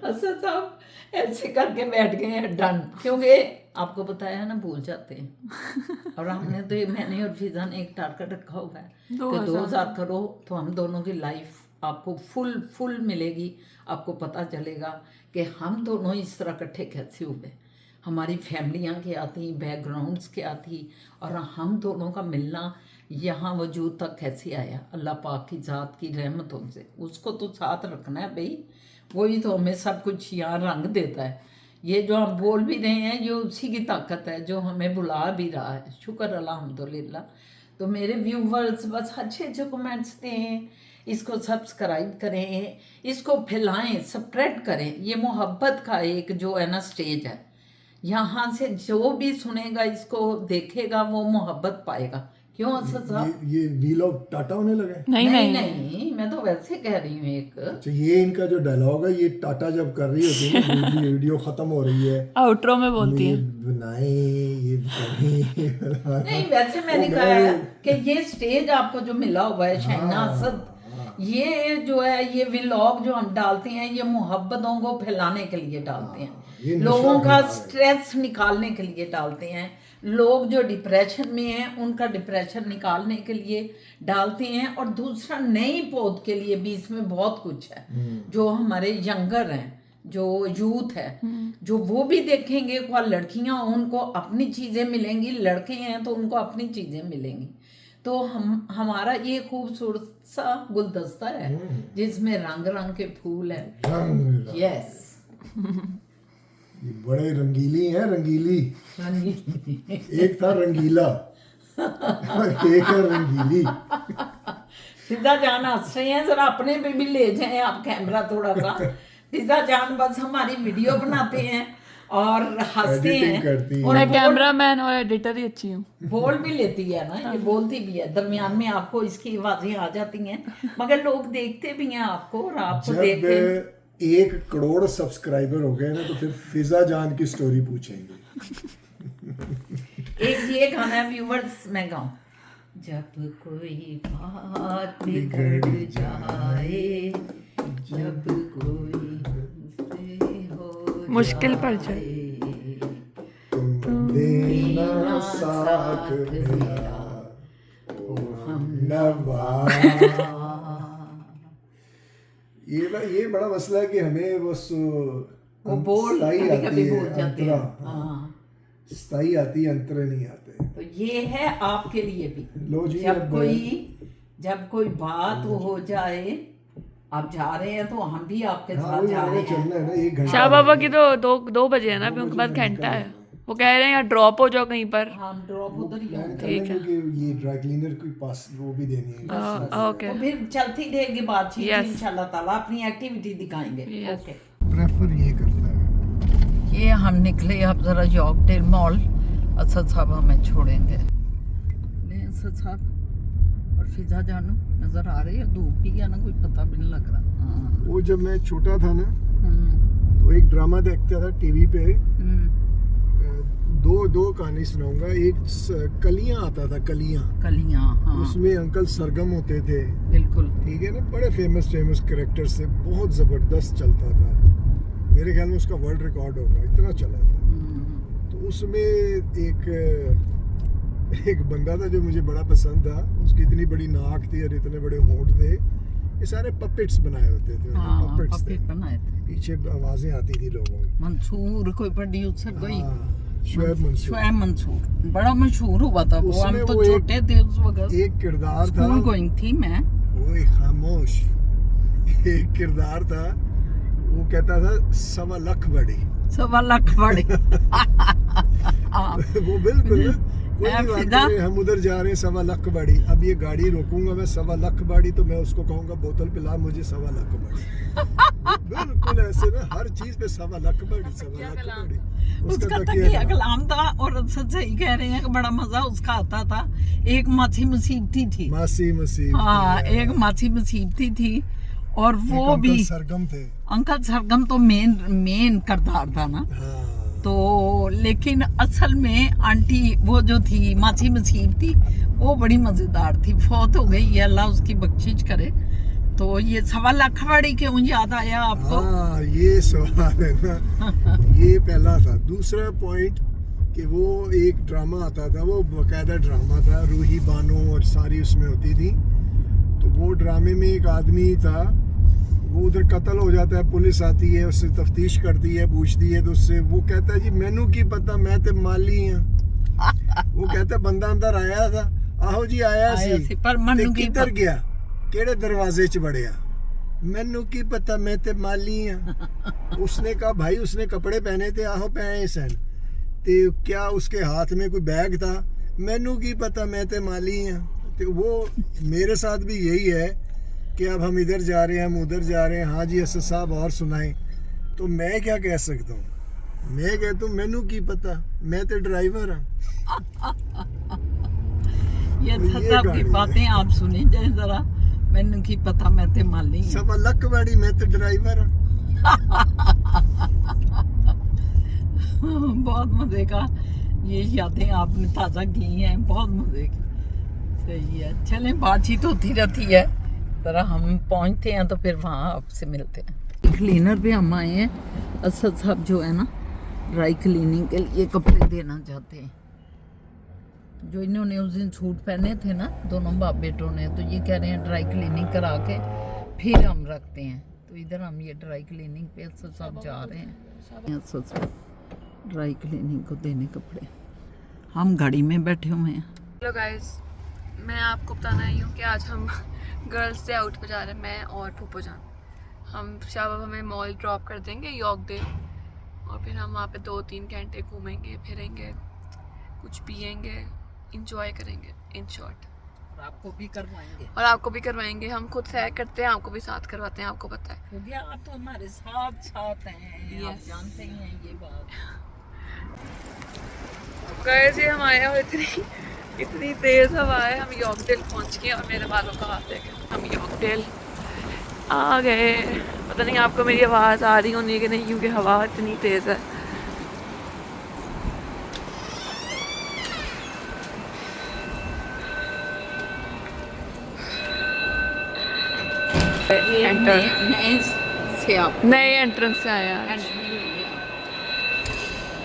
असद साहब ऐसे करके बैठ गए हैं, डन। क्योंकि आपको बताया ना, भूल जाते हैं। और हमने तो, मैंने और फिजा ने एक टारगेट रखा हुआ है कि 2000 करो तो हम दोनों की लाइफ आपको फुल मिलेगी। आपको पता चलेगा कि हम दोनों इस तरह इकट्ठे कैसे हुए। हमारी फैमिलियाँ क्या थी, बैकग्राउंड्स क्या थी, और हम दोनों का मिलना यहाँ वजूद तक कैसे आया, अल्लाह पाक की ज़ात की रहमतों से। उसको तो साथ रखना है भाई, वही तो हमें सब कुछ यहाँ रंग देता है। ये जो हम बोल भी रहे हैं ये उसी की ताकत है जो हमें बुला भी रहा है। शुक्र अल्हम्दुलिल्लाह। तो मेरे व्यूवर्स बस अच्छे अच्छे कमेंट्स दें, इसको सब्सक्राइब करें, इसको फैलाएं, स्प्रेड करें। ये मोहब्बत का एक जो है ना स्टेज है, यहाँ से जो भी सुनेगा इसको देखेगा वो मोहब्बत पाएगा। क्यों असद साहब? ये व्लॉग टाटा होने लगा है? नहीं, मैं तो वैसे कह रही हूँ एक। अच्छा, ये इनका जो डायलॉग है ये टाटा जब कर रही होती है ना, वीडियो खत्म हो रही है, आउटरो में बोलती है बनाए ये करें। नहीं वैसे मैंने कहा है कि ये स्टेज आपको जो मिला हुआ है शहना असद, ये जो है ये व्लॉग जो हम डालते हैं ये मोहब्बतों को फैलाने के लिए डालते हैं, लोगों का स्ट्रेस निकालने के लिए डालते हैं, लोग जो डिप्रेशन में हैं उनका डिप्रेशन निकालने के लिए डालते हैं, और दूसरा नई पौध के लिए भी इसमें बहुत कुछ है। जो हमारे यंगर हैं, जो यूथ है, जो वो भी देखेंगे, वह लड़कियां उनको अपनी चीज़ें मिलेंगी, लड़के हैं तो उनको अपनी चीज़ें मिलेंगी। तो हमारा ये खूबसूरत सा गुलदस्ता है जिसमें रंग रंग के फूल हैं। यस, ये बड़े रंगीली हैं, रंगीली। एक था रंगीला और एक है रंगीली। फिजा जान हंस रहे हैं, जरा अपने पे भी ले जाएं आप कैमरा थोड़ा सा। फिजा जान बस हमारी वीडियो बनाते हैं और हंसते हैं, और मैं कैमरामैन और एडिटर ही अच्छी हूँ। बोल भी लेती है ना, ये बोलती भी है, दरमियान में आपको इसकी आवाजें आ जाती हैं, मगर लोग देखते भी हैं आपको, और आपको देखते 1 करोड़ सब्सक्राइबर हो गए ना तो फिर फिजा जान की स्टोरी पूछेंगे। एक ये गाना है व्यूवर्स, मैं गाऊं। जब कोई बात बिगड़ जाए, जब कोई मुश्किल पड़ जाए, तुम देना साथ मेरा ओ हमनवा। ये बड़ा मसला है कि हमें बस वो बोल कभी भूल जाते हैं। हाँ, स्थाई आती है, अंतरे नहीं आते। तो ये है आपके लिए भी। लो जी, जब कोई बात हो जाए, आप जा रहे हैं तो हम भी आपके साथ जा रहे हैं। शाह बाबा की तो 2 बजे है ना, अभी उनके बाद घंटा है। वो कह रहे हैं यार ड्रॉप हो जाओ कहीं पर। हम ड्रॉप उधर ही होंगे। ठीक है, ये ड्राई क्लीनर के पास वो भी देनी है। ओके, तो फिर चलती रहेगी बातचीत, इंशाल्लाह ताला अपनी एक्टिविटी दिखाएंगे। ओके, प्रेफर ये करता है। ये हम निकले अब जरा यॉर्कडेल मॉल। असद साहब हमें छोड़ेंगे। ले असद साहब और फिजा जानू नजर आ रही है, धूप भी है ना, कोई पता भी नहीं लग रहा। हाँ। वो जब मैं छोटा था ना तो एक ड्रामा देखता था टीवी पे। दो कहानी सुनाऊंगा। एक कलियां आता था, कलियां। हाँ। उसमें अंकल सरगम होते थे। बिल्कुल ठीक है ना, बड़े फेमस कैरेक्टर से, बहुत जबरदस्त चलता था। मेरे ख्याल में उसका वर्ल्ड रिकॉर्ड होगा, इतना चला था। तो उसमें एक बंदा था जो मुझे बड़ा पसंद था। उसकी इतनी बड़ी नाक थी और इतने बड़े होंठ थे। ये सारे पपेट्स बनाए होते थे। पपेट्स थे, पीछे आवाजें आती थी लोगों की। मंसूर कोई प्रोड्यूसर कोई, शुएब मंसूर बड़ा मशहूर हुआ था वो। हम तो छोटे थे उस वक्त। एक किरदार था, स्कूल गोइंग थी मैं। ओए खामोश। एक किरदार था, वो कहता था 1.25 लाख बड़ी। 1.25 लाख बड़ी। वो बिल्कुल कोई बात नहीं, हम उधर जा रहे हैं 1.25 लाख बड़ी। अब ये गाड़ी रोकूंगा मैं 1.25 लाख बड़ी, तो मैं उसको कहूंगा बोतल पिला मुझे 1.25 लाख बड़ी। बिल्कुल ऐसे ना, हर चीज पे 1.25 लाख बड़ी, 1.25 लाख बड़ी। उसका तकिया कलाम था। और सही कह रहे हैं कि बड़ा मजा उसका आता था। एक मासी मुसीबती थी। हाँ, एक मासी मुसीबती थी। और वो भी सरगम थे। अंकल सरगम तो मेन किरदार था ना। तो लेकिन असल में आंटी वो जो थी मासी मसीब थी, वो बड़ी मजेदार थी। फौत हो गई है, अल्लाह उसकी बख्शिश करे। तो ये 1.25 लाख बड़ी क्यों याद आया आपको? हाँ, ये सवाल है ना। ये पहला था। दूसरा पॉइंट कि वो एक ड्रामा आता था, वो बाकायदा ड्रामा था, रूही बानो और सारी उसमें होती थी। तो वो ड्रामे में एक आदमी था, वो उधर कत्ल हो जाता है, पुलिस आती है, उससे तफ्तीश करती है, पूछती है, तो उससे वो कहता है जी मैनू की पता, मैं तो माली हाँ। वो कहता है बंदा अंदर आया था, आहो जी आया सी, पर मनु की किधर गया, केड़े दरवाजे च बड़िया, मैनू की पता, मैं तो माली हाँ। उसने कहा भाई उसने कपड़े पहने थे, आहो पहने सन, ते क्या उसके हाथ में कोई बैग था, मैनू की पता, मैं तो माली हाँ। तो वो मेरे साथ भी यही है कि अब हम इधर जा रहे हैं, हम उधर जा रहे हैं, हाँ जी असद साहब और सुनाएं, तो मैं क्या कह सकता हूँ, मैं कहता हूँ मैनू की पता, मैं तो ड्राइवर हाँ। ये सब की बातें आप सुनी जाए जरा, मैनू की पता, मैं ते माली हूं। सब लक बड़ी, मैं तो ड्राइवर हाँ। बहुत मजे का ये यादें आपने ताज़ा की हैं, बहुत मजे की। सही है, चलें बातचीत होती रहती है, जरा हम पहुंचते हैं तो फिर वहाँ आपसे मिलते हैं। क्लीनर पे हम आए हैं, असद साहब जो है ना ड्राई क्लीनिंग के लिए कपड़े देना चाहते हैं, जो इन्होंने उस दिन सूट पहने थे ना दोनों बाप बेटों ने, तो ये कह रहे हैं ड्राई क्लीनिंग करा के फिर हम रखते हैं। तो इधर हम ये ड्राई क्लीनिंग पे असद साहब जा रहे हैं, असद साहब ड्राई क्लीनिंग को देने कपड़े, हम गाड़ी में बैठे हुए हैं। हेलो गाइस, मैं आपको बताना आई हूँ कि आज हम गर्ल्स डे आउट पे जा रहे हैं, मैं और फूफो जान। हम शाबाब हमें मॉल ड्रॉप कर देंगे यॉर्कडे, और फिर हम वहाँ पे 2-3 घंटे घूमेंगे फिरेंगे, कुछ पियेंगे, इंजॉय करेंगे इन शॉर्ट, और आपको भी करवाएंगे, और आपको भी करवाएंगे। हम खुद सैर करते हैं, आपको भी साथ करवाते हैं, आपको पता है क्योंकि आप तो हमारे साथ साथ हैं, आप जानते ही हैं ये बात। गाइस ये हम आए हैं और इतनी तेज़ हवा है, हम यॉर्कडे पहुँच गए, और मेरे बालों का हाथ देखें, हम यॉर्कडे आ गए। पता नहीं आपको मेरी आवाज़ आ रही होनी है कि नहीं, क्योंकि हवा इतनी तेज़ है। एंटर नए एंट्रेंस से आए हैं आज।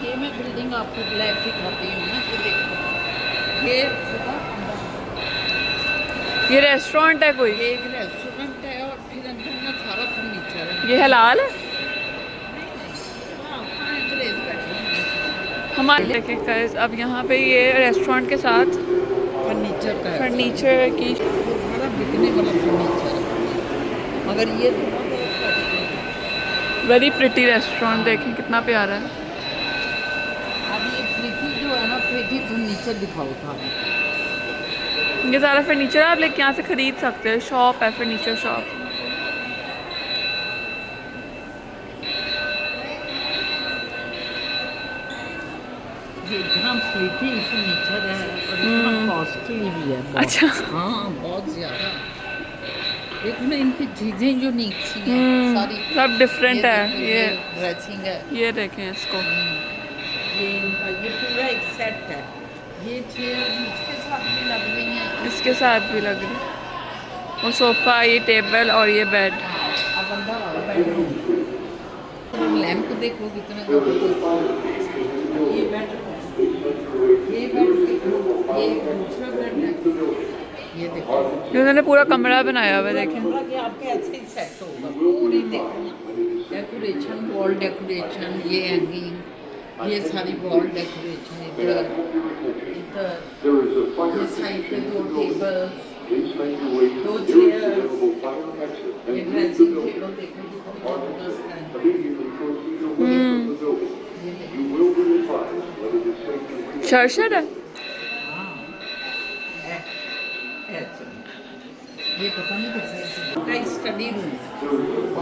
ये मैं बिल्डिंग आपको ब्लैक दिखाती हूँ ना, ये देखो, ये ये रेस्टोरेंट है कोई, एक रेस्टोरेंट है और फिर अंदर ना सारा फर्नीचर है। ये हलाल है? हाँ, अंग्रेज बैठे हैं। हमारे देखे गाइस, अब यहाँ पे ये रेस्टोरेंट के साथ फर्नीचर का है, फर्नीचर की ये सारा बिकने वाला फर्नीचर है, मगर ये वेरी प्रिटी रेस्टोरेंट, देखें कितना प्यारा है। अब ये प्रीति जो है ना, प्रीति फर्नीचर दिखाओ था, ये सारा फर्नीचर आप लेके यहाँ से खरीद सकते हैं, शॉप है, फर्नीचर शॉप। ये इतना प्रीति फर्नीचर है और इतना कॉस्टली भी है बहुत। अच्छा। हाँ बहुत ज़्यादा, देखो ना इनकी चीज़ें जो नीक सी हैं सारी, सब डिफरेंट है। ये ड्रेसिंग है, ये देखें इसको, ये इनका ये पूरा एक सेट है। ये चेयर इसके साथ भी लग रही हैं, इसके साथ भी लग रही है, वो सोफ़ा, ये टेबल और ये बेड। अब अंदर आओ बेडरूम, लैंप देखो कितने जबरदस्त, ये बेड, ये बेड देखो, ये दूसरा बेड है, ये देखो उन्होंने पूरा कमरा बनाया हुआ है, देखें। कमरा के आपके ऐसे ही सेट होगा पूरी, देखो ना डेकोरेशन, वॉल डेकोरेशन, ये हैंगिंग, ये सारी वॉल डेकोरेशन, इधर ये साइड पे 2 टेबल, 2 चेयर, ये ड्रेसिंग टेबल देखो बहुत मस्त है। शर्शर है। ये पता नहीं कैसे स्टडी रूम,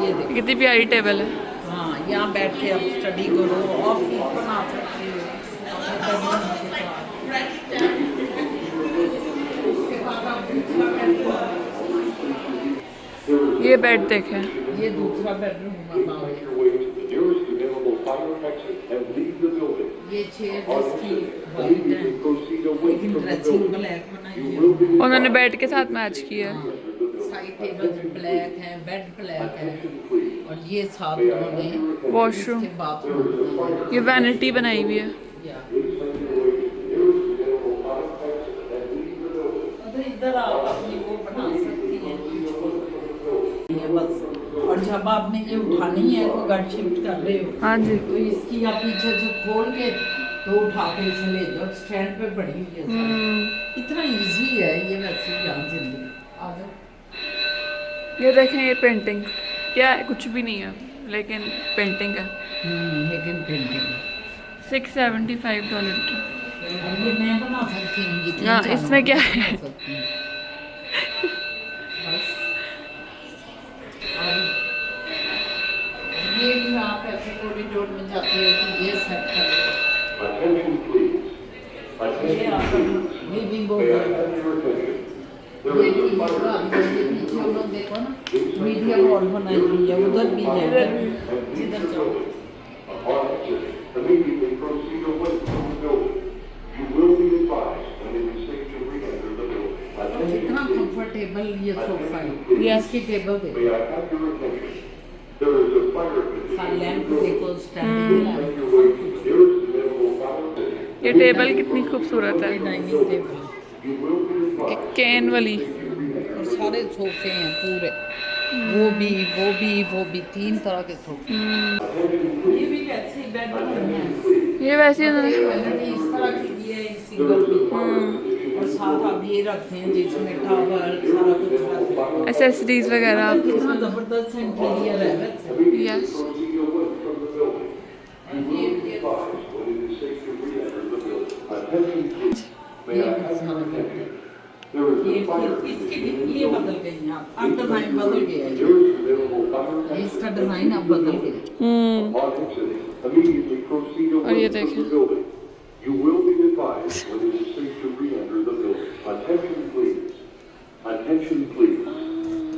ये देखो कितनी प्यारी टेबल है। हाँ, यहाँ बैठ के आप स्टडी करो, ऑफिस बना सकते हो। ये बेड देखें, ये दूसरा बेडरूम बना हुआ है, ये चेयर इसकी वाइट है, लेकिन ड्रेसिंग ब्लैक बनाई है। उन्होंने बेड के साथ मैच किया है। साइड टेबल ब्लैक है, बेड ब्लैक है, और ये साथ उन्होंने वॉशरूम, इसके बाथरूम, ये वैनिटी बनाई हुई है। इधर आप अपनी वो बना सकती हैं बस, और जब आपने ये उठानी है, कोई गाड़ी शिफ्ट कर रहे हो, हाँ जी। तो इसकी आप पीछे से खोल के तो उठा के इसे ले जाओ, स्टैंड पे पड़ी हुई है सारी। इतना इजी है ये, वैसे यहाँ जिंदगी। आ जाओ। ये देखें, ये पेंटिंग क्या है, कुछ भी नहीं है लेकिन पेंटिंग है। लेकिन पेंटिंग $675 की। अब ये मैं बना सकती हूँ, जितनी हाँ, चाहूँ इसमें क्या बना है? सकती हूँ। बस। और ये भी आप ऐसे कॉरिडोर में जाते हो कि ये सेट कर लो। ये आपका लिविंग बोर्ड है। ये टीवी का ये पीछे उन्होंने देखो ना, मीडिया हॉल बनाई हुई है, उधर भी है, इधर भी, जिधर जाओ। कितना कंफर्टेबल ये सोफा है। इसकी टेबल देखो, लैंप देखो, स्टैंडिंग लैंप। ये टेबल कितनी खूबसूरत है, डाइनिंग टेबल, एक कैन वाली। और सारे सोफे हैं पूरे, वो भी 3 तरह के सोफे। ये भी वैसे ही बेड है, ये वैसे उन्होंने इस तरह की भी है, सिंगल भी। और साथ आप ये रखते हैं जिसमें टॉवल सारा कुछ रखते हैं, एसेसरीज वगैरह। कितना जबरदस्त इंटीरियर है वैसे। यस। ये बदल गई हैं, अब डिजाइन बदल गया है, इसका डिजाइन अब बदल गया। और ये देखें, You will be advised when it is safe to re-enter the building. Attention please. Attention please.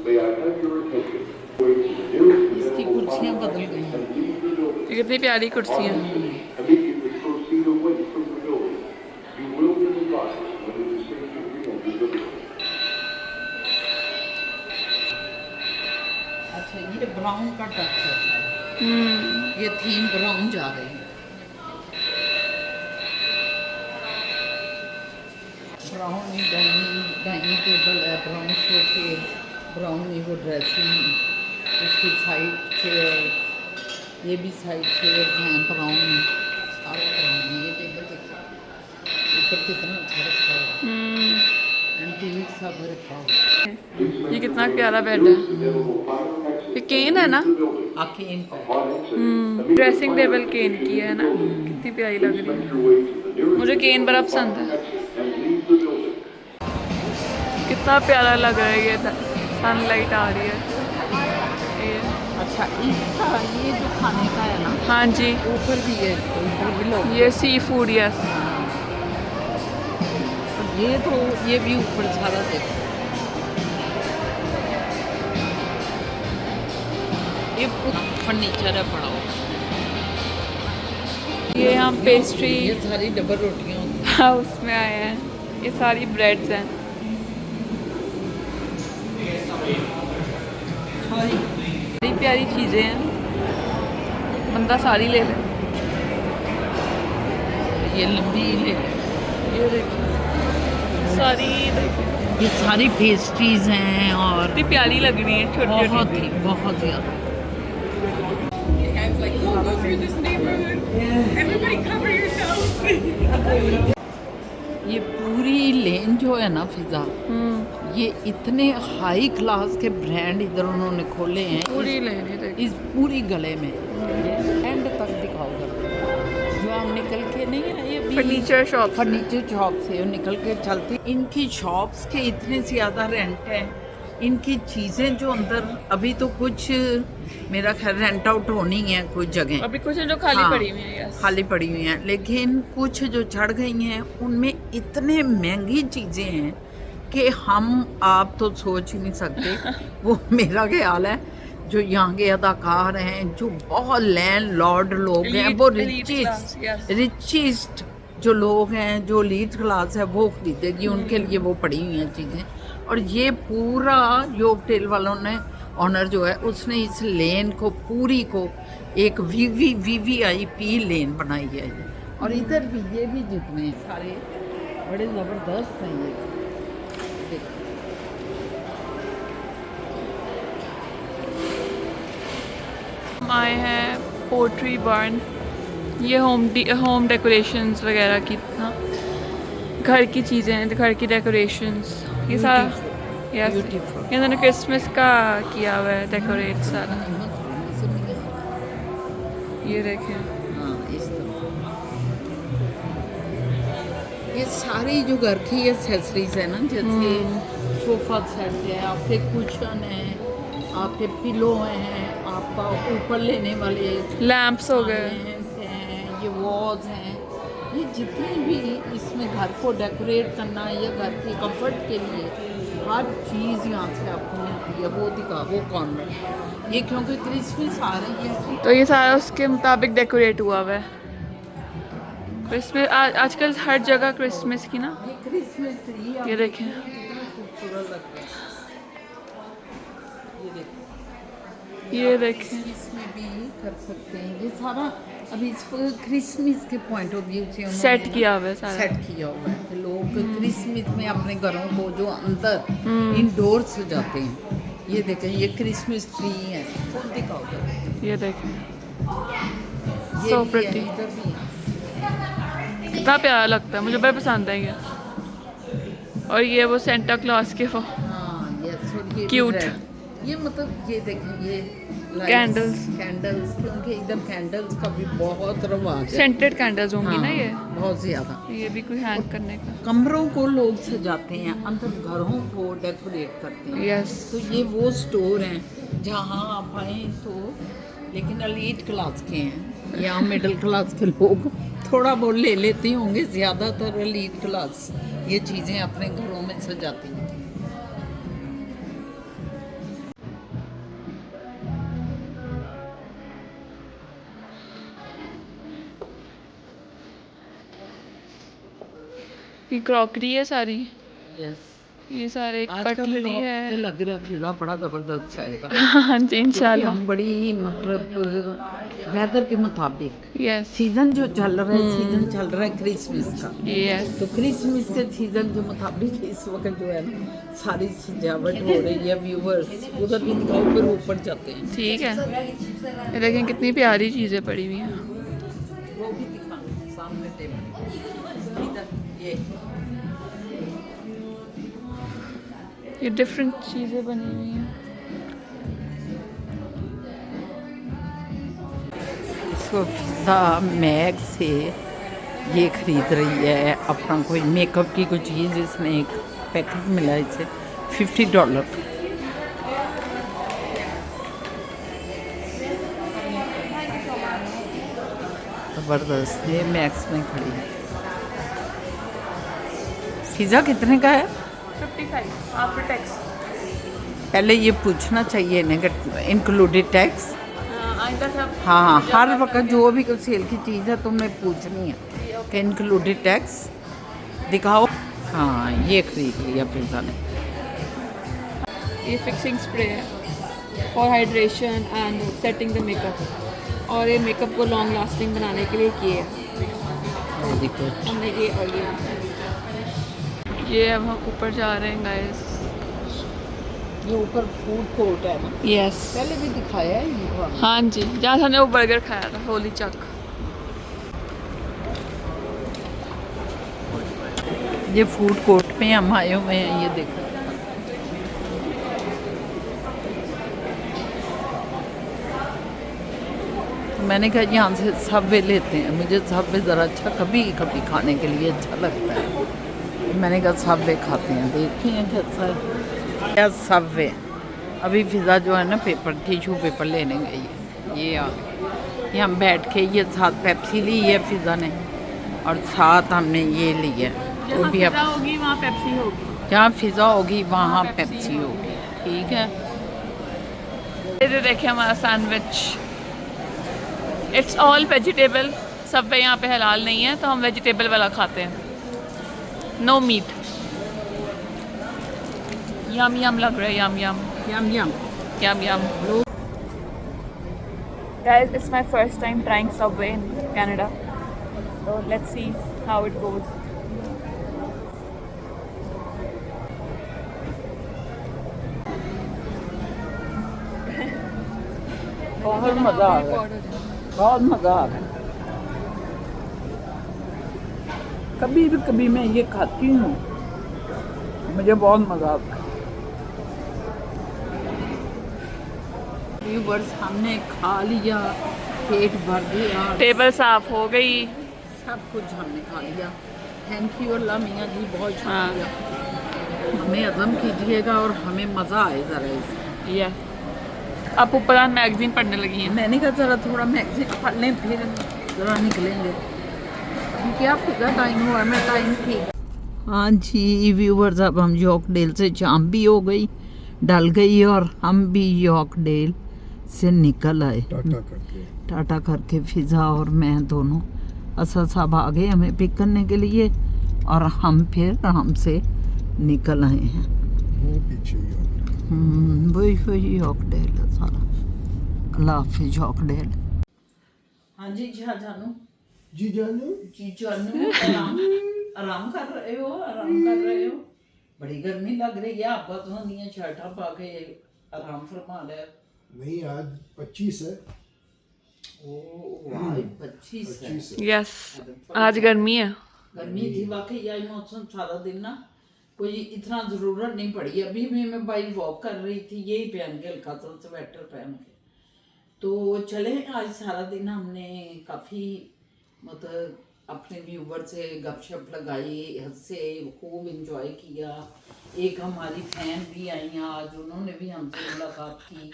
May I have your attention? Way to the nearest इसकी कुर्सियाँ बदल गई हैं। and leave the building. ये कितनी प्यारी कुर्सी है। Immediately proceed away from the building. You will be advised when it is safe to re-enter the building. अच्छा, ये ब्राउन का टच है, ये थीम ब्राउन जा रही है। ब्राउन डाइनिंग टेबल है, ब्राउन सोफे, ब्राउन वो ड्रेसिंग, उसकी साइड चेयर, ये भी साइड चेयर हैं ब्राउन, सारा ब्राउन है। ये टेबल देखो ऊपर कितना अच्छा रखा हुआ, एंटीक सा रखा हुआ। ये कितना प्यारा बेड है। ये केन है ना, आकेन का ड्रेसिंग टेबल केन की है ना, कितनी प्यारी लग रही है। मुझे केन बड़ा पसंद है, कितना प्यारा लग रहा है। ये सनलाइट आ रही है। ये अच्छा, इसका ये जो खाने का है ना, हाँ जी, ऊपर भी है, ऊपर भी लोग, ये सी फूड। यस। ये तो ये भी ऊपर सारा देखो, ये फर्नीचर है बड़ा। ये हम पेस्ट्री ये सारी डबल रोटियाँ होती हैं। हाउस में आए हैं, ये सारी ब्रेड्स हैं। बड़ी प्यारी चीज़ें हैं, बंदा सारी ले ले। ये लंबी ले, ये देखिए, सारी देखिए, ये सारी पेस्ट्रीज हैं और कितनी प्यारी लग रही है, छोटी बहुत छोटी। ही बहुत ज़्यादा। ये पूरी लेन जो है ना फिजा, ये इतने हाई क्लास के ब्रांड इधर उन्होंने खोले हैं, पूरी लेनी देखिए। इस पूरी गले में। एंड तक दिखाओ जो हम निकल के नहीं है, ये भी फर्नीचर शॉप, फर्नीचर शॉप से निकल के चलती। इनकी शॉप्स के इतने ज़्यादा रेंट हैं, इनकी चीज़ें जो अंदर अभी तो कुछ मेरा ख्याल रेंट आउट होनी है कुछ जगह, अभी कुछ जो खाली हाँ, पड़ी हुई है। यस। खाली पड़ी हुई हैं, लेकिन कुछ जो चढ़ गई हैं उनमें इतने महंगी चीज़ें हैं कि हम आप तो सोच ही नहीं सकते। वो मेरा ख्याल है जो यहाँ के अदाकार हैं, जो बहुत लैंड लॉर्ड लोग हैं, वो रिचेस्ट जो लोग हैं, जो लीड क्लास है, वो खरीदेगी, उनके लिए वो पड़ी हुई हैं चीज़ें। और ये पूरा योगटेल वालों ने ऑनर जो है उसने इस लेन को पूरी को एक VVIP लेन बनाई है ये। और इधर भी ये भी जितने सारे बड़े ज़बरदस्त हैं ये देखो। हम आए हैं पोट्री बार्न। ये होम डेकोरेशंस वगैरह की ना, घर की चीज़ें, घर की डेकोरेशंस, ये सारा यस, Beautiful. इन्होंने क्रिसमस का किया हुआ है डेकोरेट सारा। ये देखें, हाँ, इस तरह ये सारी जो घर की एक्सेसरीज है ना, जैसे सोफा सेट है, आपके कुशन है, आपके पिलो हैं, आपका ऊपर लेने वाले लैंप्स हो गए। lamps हैं, ये वॉल्स हैं, ये जितनी भी इसमें घर को डेकोरेट करना या घर के कंफर्ट के लिए हर चीज़ यहाँ से आपको मिलती है। वो दिखा, वो कॉर्नर, ये क्योंकि क्रिसमस आ रही है। तो ये सारा उसके मुताबिक डेकोरेट हुआ हुआ है। क्रिसमस आजकल हर जगह क्रिसमस की ना, ये क्रिसमस ट्री ये देखें, कितना खूबसूरत लग रहा है। ये देखें, ये देखें, इसमें भी कर सकते हैं। ये सारा अभी इस क्रिसमस के पॉइंट ऑफ व्यू से उन्होंने सेट ना किया हुआ है सारा। सेट किया हुआ है कि लोग क्रिसमस में अपने घरों को जो अंदर इंडोर सजाते हैं। ये देखें, ये क्रिसमस ट्री है, फुल दिखाओ तो। ये देखें, ये So भी है, pretty. इधर भी है। कितना प्यारा लगता है, मुझे बड़ा पसंद है ये। और ये वो सेंटा क्लॉज के वो हाँ, यस, और ये भी Cute. red। ये मतलब ये देखें, ये Candles. कैंडल्स, क्योंकि इधर कैंडल्स का भी बहुत रवाज है। सेंटेड कैंडल्स होंगी ना ये। हाँ, बहुत ज्यादा। ये भी कोई हैंग करने का। कमरों को लोग सजाते हैं, अंदर घरों को डेकोरेट करते हैं। यस, तो ये वो स्टोर हैं जहाँ आप आए तो, लेकिन एलीट क्लास के हैं, यहाँ मिडिल क्लास के लोग थोड़ा बहुत ले लेते होंगे, ज़्यादातर एलीट क्लास ये चीज़ें अपने घरों में सजाती हैं। ये क्रॉकरी है सारी, यस, ये सारे आजकल कटलरी है। लग रहा है फिल्म बड़ा ज़बरदस्त आएगा। हाँ जी, इंशाल्लाह। हम बड़ी मतलब वेदर के मुताबिक यस, सीजन जो चल रहा है, सीजन चल रहा है क्रिसमस का। यस, तो क्रिसमस के सीजन के मुताबिक इस वक्त जो है ना सारी सजावट हो रही है। व्यूवर्स उधर भी दिखाओ, फिर ऊपर जाते हैं। ठीक है। ये देखें कितनी प्यारी चीज़ें पड़ी हुई हैं। वो भी दिखाना सामने टेबल इधर, ये डिफरेंट चीज़ें बनी हुई हैं। इसको फिजा मैग से ये खरीद रही है अपना कोई मेकअप की कोई चीज़। इसमें एक पैकेट मिला इसे $50। ज़बरदस्त, ये मैक्स में खड़ी है। पिज़्ज़ा कितने का है? 55 आफ्टर टैक्स। पहले ये पूछना चाहिए इंक्लूडेड टैक्स। आइंदा सब हाँ, हर वक्त जो भी कोई सेल की चीज़ है तुमने पूछनी है कि इंक्लूडेड टैक्स दिखाओ। हाँ, ये खरीद लिया पिज़्ज़ा ने। ये फिक्सिंग स्प्रे है for hydration and setting the makeup, और ये मेकअप को लॉन्ग लास्टिंग बनाने के लिए किए हैं वेरी गुड। हमने ये। और ये अब हम ऊपर जा रहे हैं गाइस। ये ऊपर फूड कोर्ट है ना, यस, पहले भी दिखाया है इनको। हाँ जी, जहाँ से हमने वो बर्गर खाया था, होली चक। ये फूड कोर्ट में हम आए हुए हैं, ये देखो। मैंने कहा यहाँ से सबवे लेते हैं, मुझे सबवे ज़रा अच्छा कभी कभी खाने के लिए अच्छा लगता है। मैंने कहा सबवे खाते हैं, देखते हैं कैसा है। क्या सबवे अभी फिज़ा जो है ना टिश्यू पेपर लेने गई है। ये आ ये हम बैठ के ये साथ पेप्सी ली है फिज़ा ने, और साथ हमने ये ली है। वो भी अब होगी वहाँ पेप्सी होगी। जहाँ फिज़ा होगी वहाँ पेप्सी होगी, ठीक है। ये देखिए हमारा sandwich, it's all vegetable. Subway यहाँ पे हलाल नहीं है तो हम वेजिटेबल वाला खाते हैं, नो मीट। यम यम लग रहा है, यम यम यम यम। yum yum. Guys, it's my first time trying Subway in Canada, so let's see how it goes. बहुत मज़ा आ रहा है, बहुत मज़ा आ रहा है। कभी मैं ये खाती हूँ, मुझे बहुत मज़ा आता है। व्यूअर्स, हमने खा लिया, पेट भर गया, टेबल साफ हो गई। सब कुछ हमने खा लिया। थैंक यू अल्लाह मियाँ जी, बहुत हाँ। शुक्रिया। हमें हज़म कीजिएगा और हमें मज़ा आए ज़रा इसमें। या आप ऊपर मैगजीन पढ़ने लगी हैं। मैंने कहा ज़रा थोड़ा मैगज़ीन पढ़ लें, फिर ज़रा निकलेंगे। अभी क्या फिगर टाइम हुआ, मैं टाइम ठीक। हाँ जी व्यूवर्स, अब हम यॉर्कडेल से शाम भी हो गई, ढल गई, और हम भी यॉर्कडेल से निकल आए टाटा करके। फिज़ा और मैं दोनों, असद साहब आ गए हमें पिक करने के लिए, और हम फिर आराम से निकल आए हैं। वो पीछे वही यॉर्कडेल है सारा। अल्लाह हाफिज़ यॉर्कडेल। हाँ जी जानू, जी जानू, जी जानू, आराम कर रहे हो, आराम कर रहे हो। बड़ी गर्मी लग रही है, आप तो शर्टा पा के आराम फरमा रहे। नहीं आज 25 है। ओ आज 25 है। यस, आज गर्मी है। गर्मी थी वाकई, आज मौसम सारा दिन ना कोई इतना ज़रूरत नहीं पड़ी। अभी भी मैं बाई वॉक कर रही थी, यही पहन के, हल्का सा स्वेटर पहन के। तो चले, आज सारा दिन हमने काफ़ी मतलब अपने व्यूवर से गपशप लगाई, हंसे, खूब इंजॉय किया। एक हमारी फैन भी आई आज, उन्होंने भी हमसे मुलाकात की,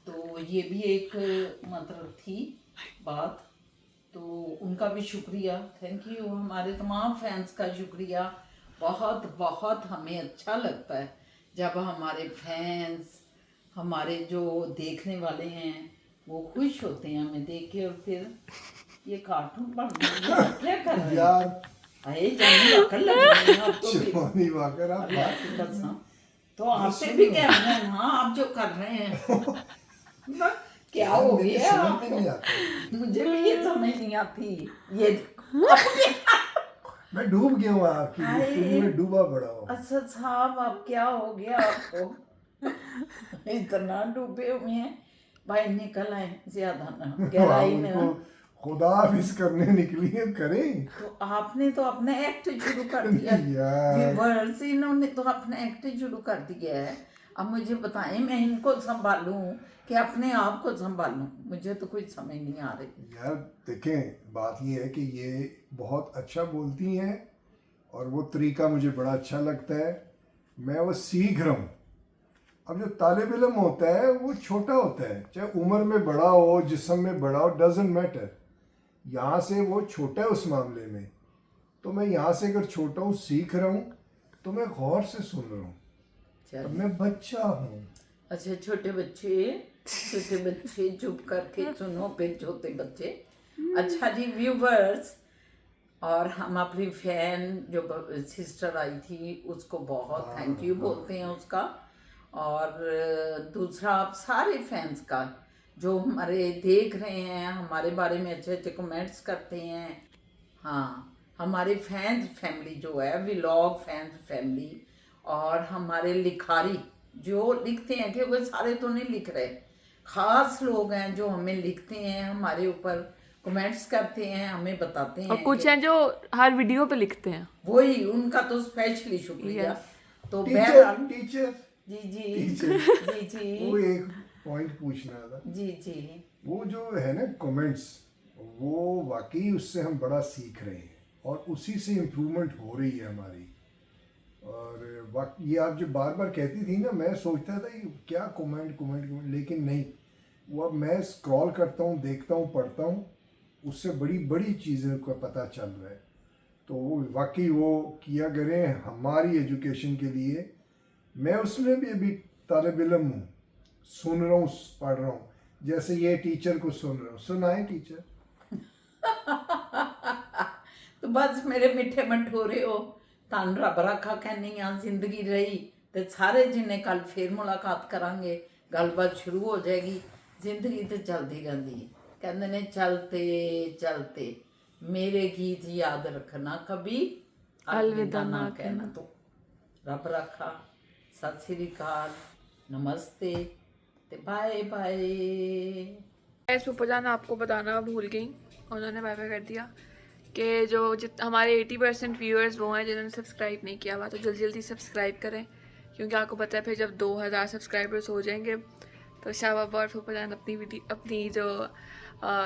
तो ये भी एक मतलब थी बात। तो उनका भी शुक्रिया, थैंक यू। हमारे तमाम फैंस का शुक्रिया। बहुत बहुत हमें अच्छा लगता है जब हमारे फैंस, हमारे जो देखने वाले हैं, वो खुश होते हैं हमें देख के। और फिर ये कार्टून बन गया, क्या कर रहे हैं यार अरे जाने वाकर लग रही है आप तो भी। शिवानी वाकर आप अल्लाह की कसम, तो आपसे भी कह रहे हैं, हाँ आप जो कर रहे हैं क्या हो मेरी गया समझ में नहीं आपको? आता। मुझे भी ये समझ नहीं आती। ये देखो मैं डूब गया हूँ आपकी अरे। गुफ्तगू में, डूबा पड़ा हूँ। असद साहब, अब क्या हो गया आपको? इतना डूबे हुए हैं भाई, निकल आए ज्यादा ना गहराई में ना। उनको खुदा हाफिज करने निकली है, करें। तो आपने तो अपना एक्ट शुरू कर दिया यार। व्यूअर्स, इन्होंने तो अपना एक्ट शुरू कर दिया है। अब मुझे बताएं, मैं इनको संभालूं कि अपने आप को संभालूं? मुझे तो कुछ समझ नहीं आ रही। यार देखें, बात ये है कि ये बहुत अच्छा बोलती हैं और वो तरीका मुझे बड़ा अच्छा लगता है, मैं वो सीख रहा हूँ। अब जो तालिब इल्म होता है वो छोटा होता है, चाहे उम्र में बड़ा हो, जिस्म में बड़ा हो, डजेंट मैटर। यहाँ से वो छोटा है उस मामले में, तो मैं यहाँ से अगर छोटा हूँ, सीख रहा हूँ, तो मैं गौर से सुन रहा हूँ। अब मैं बच्चा हूँ। अच्छा, छोटे बच्चे चुप करके सुनो, फिर छोटे बच्चे। अच्छा जी व्यूवर्स, और हम अपनी फैन जो सिस्टर आई थी उसको बहुत थैंक यू बोलते हैं उसका, और दूसरा आप सारे फैंस का जो हमारे देख रहे हैं, हमारे बारे में अच्छे अच्छे कमेंट्स करते हैं। हाँ, हमारे फैंस फैमिली जो है, व्लॉग फैंस फैमिली, और हमारे लिखारी जो लिखते हैं, कि वो सारे तो नहीं लिख रहे, ख़ास लोग हैं जो हमें लिखते हैं, हमारे ऊपर कमेंट्स करते हैं, हमें बताते हैं। और कुछ हैं जो हर वीडियो पे लिखते हैं, वही उनका तो स्पेशली शुक्रिया। तो टीचर जी वो एक पॉइंट पूछना था जी वो जो है ना कमेंट्स, वो वाकई उससे हम बड़ा सीख रहे हैं और उसी से इम्प्रूवमेंट हो रही है हमारी। और ये आप जो बार बार कहती थी ना, मैं सोचता था कि क्या कमेंट, लेकिन नहीं, वो अब मैं स्क्रॉल करता हूँ, देखता हूँ, पढ़ता हूँ, उससे बड़ी बड़ी चीज़ों का पता चल रहा है। तो वाकई वो किया करें हमारी एजुकेशन के लिए। मैं उसमें भी अभी तालिब इल्म हूँ, सुन रहा हूँ, पढ़ रहा हूँ, जैसे ये टीचर को सुन रहा हूँ। सुनाए टीचर। तो बस मेरे मिठे मठोरे हो, तन रब रखा कहनी आ, जिंदगी रही तो सारे जिन्हें कल फिर मुलाकात करांगे, गलबात शुरू हो जाएगी। जिंदगी तो चलती रहती है, कहते ने चलते चलते मेरे गीत याद रखना, कभी अलविदा ना कहना। तो रब रखा, सत श्री अकाल, नमस्ते ते बाय बाय। फूफा जान आपको बताना भूल गई, उन्होंने बाय बाय कर दिया कि जो हमारे 80% व्यूअर्स वो हैं जिन्होंने सब्सक्राइब नहीं किया हुआ, तो जल्दी जल्दी सब्सक्राइब करें, क्योंकि आपको पता है फिर जब 2000 सब्सक्राइबर्स हो जाएंगे तो शाह बाबा और फूफा जान अपनी जो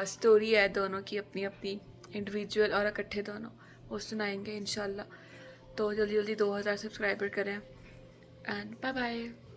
स्टोरी है दोनों की, अपनी अपनी इंडिविजुअल और इकट्ठे दोनों, वो सुनाएंगे इंशाल्लाह। तो जल्दी जल्दी 2000 सब्सक्राइबर करें एंड बाय बाय।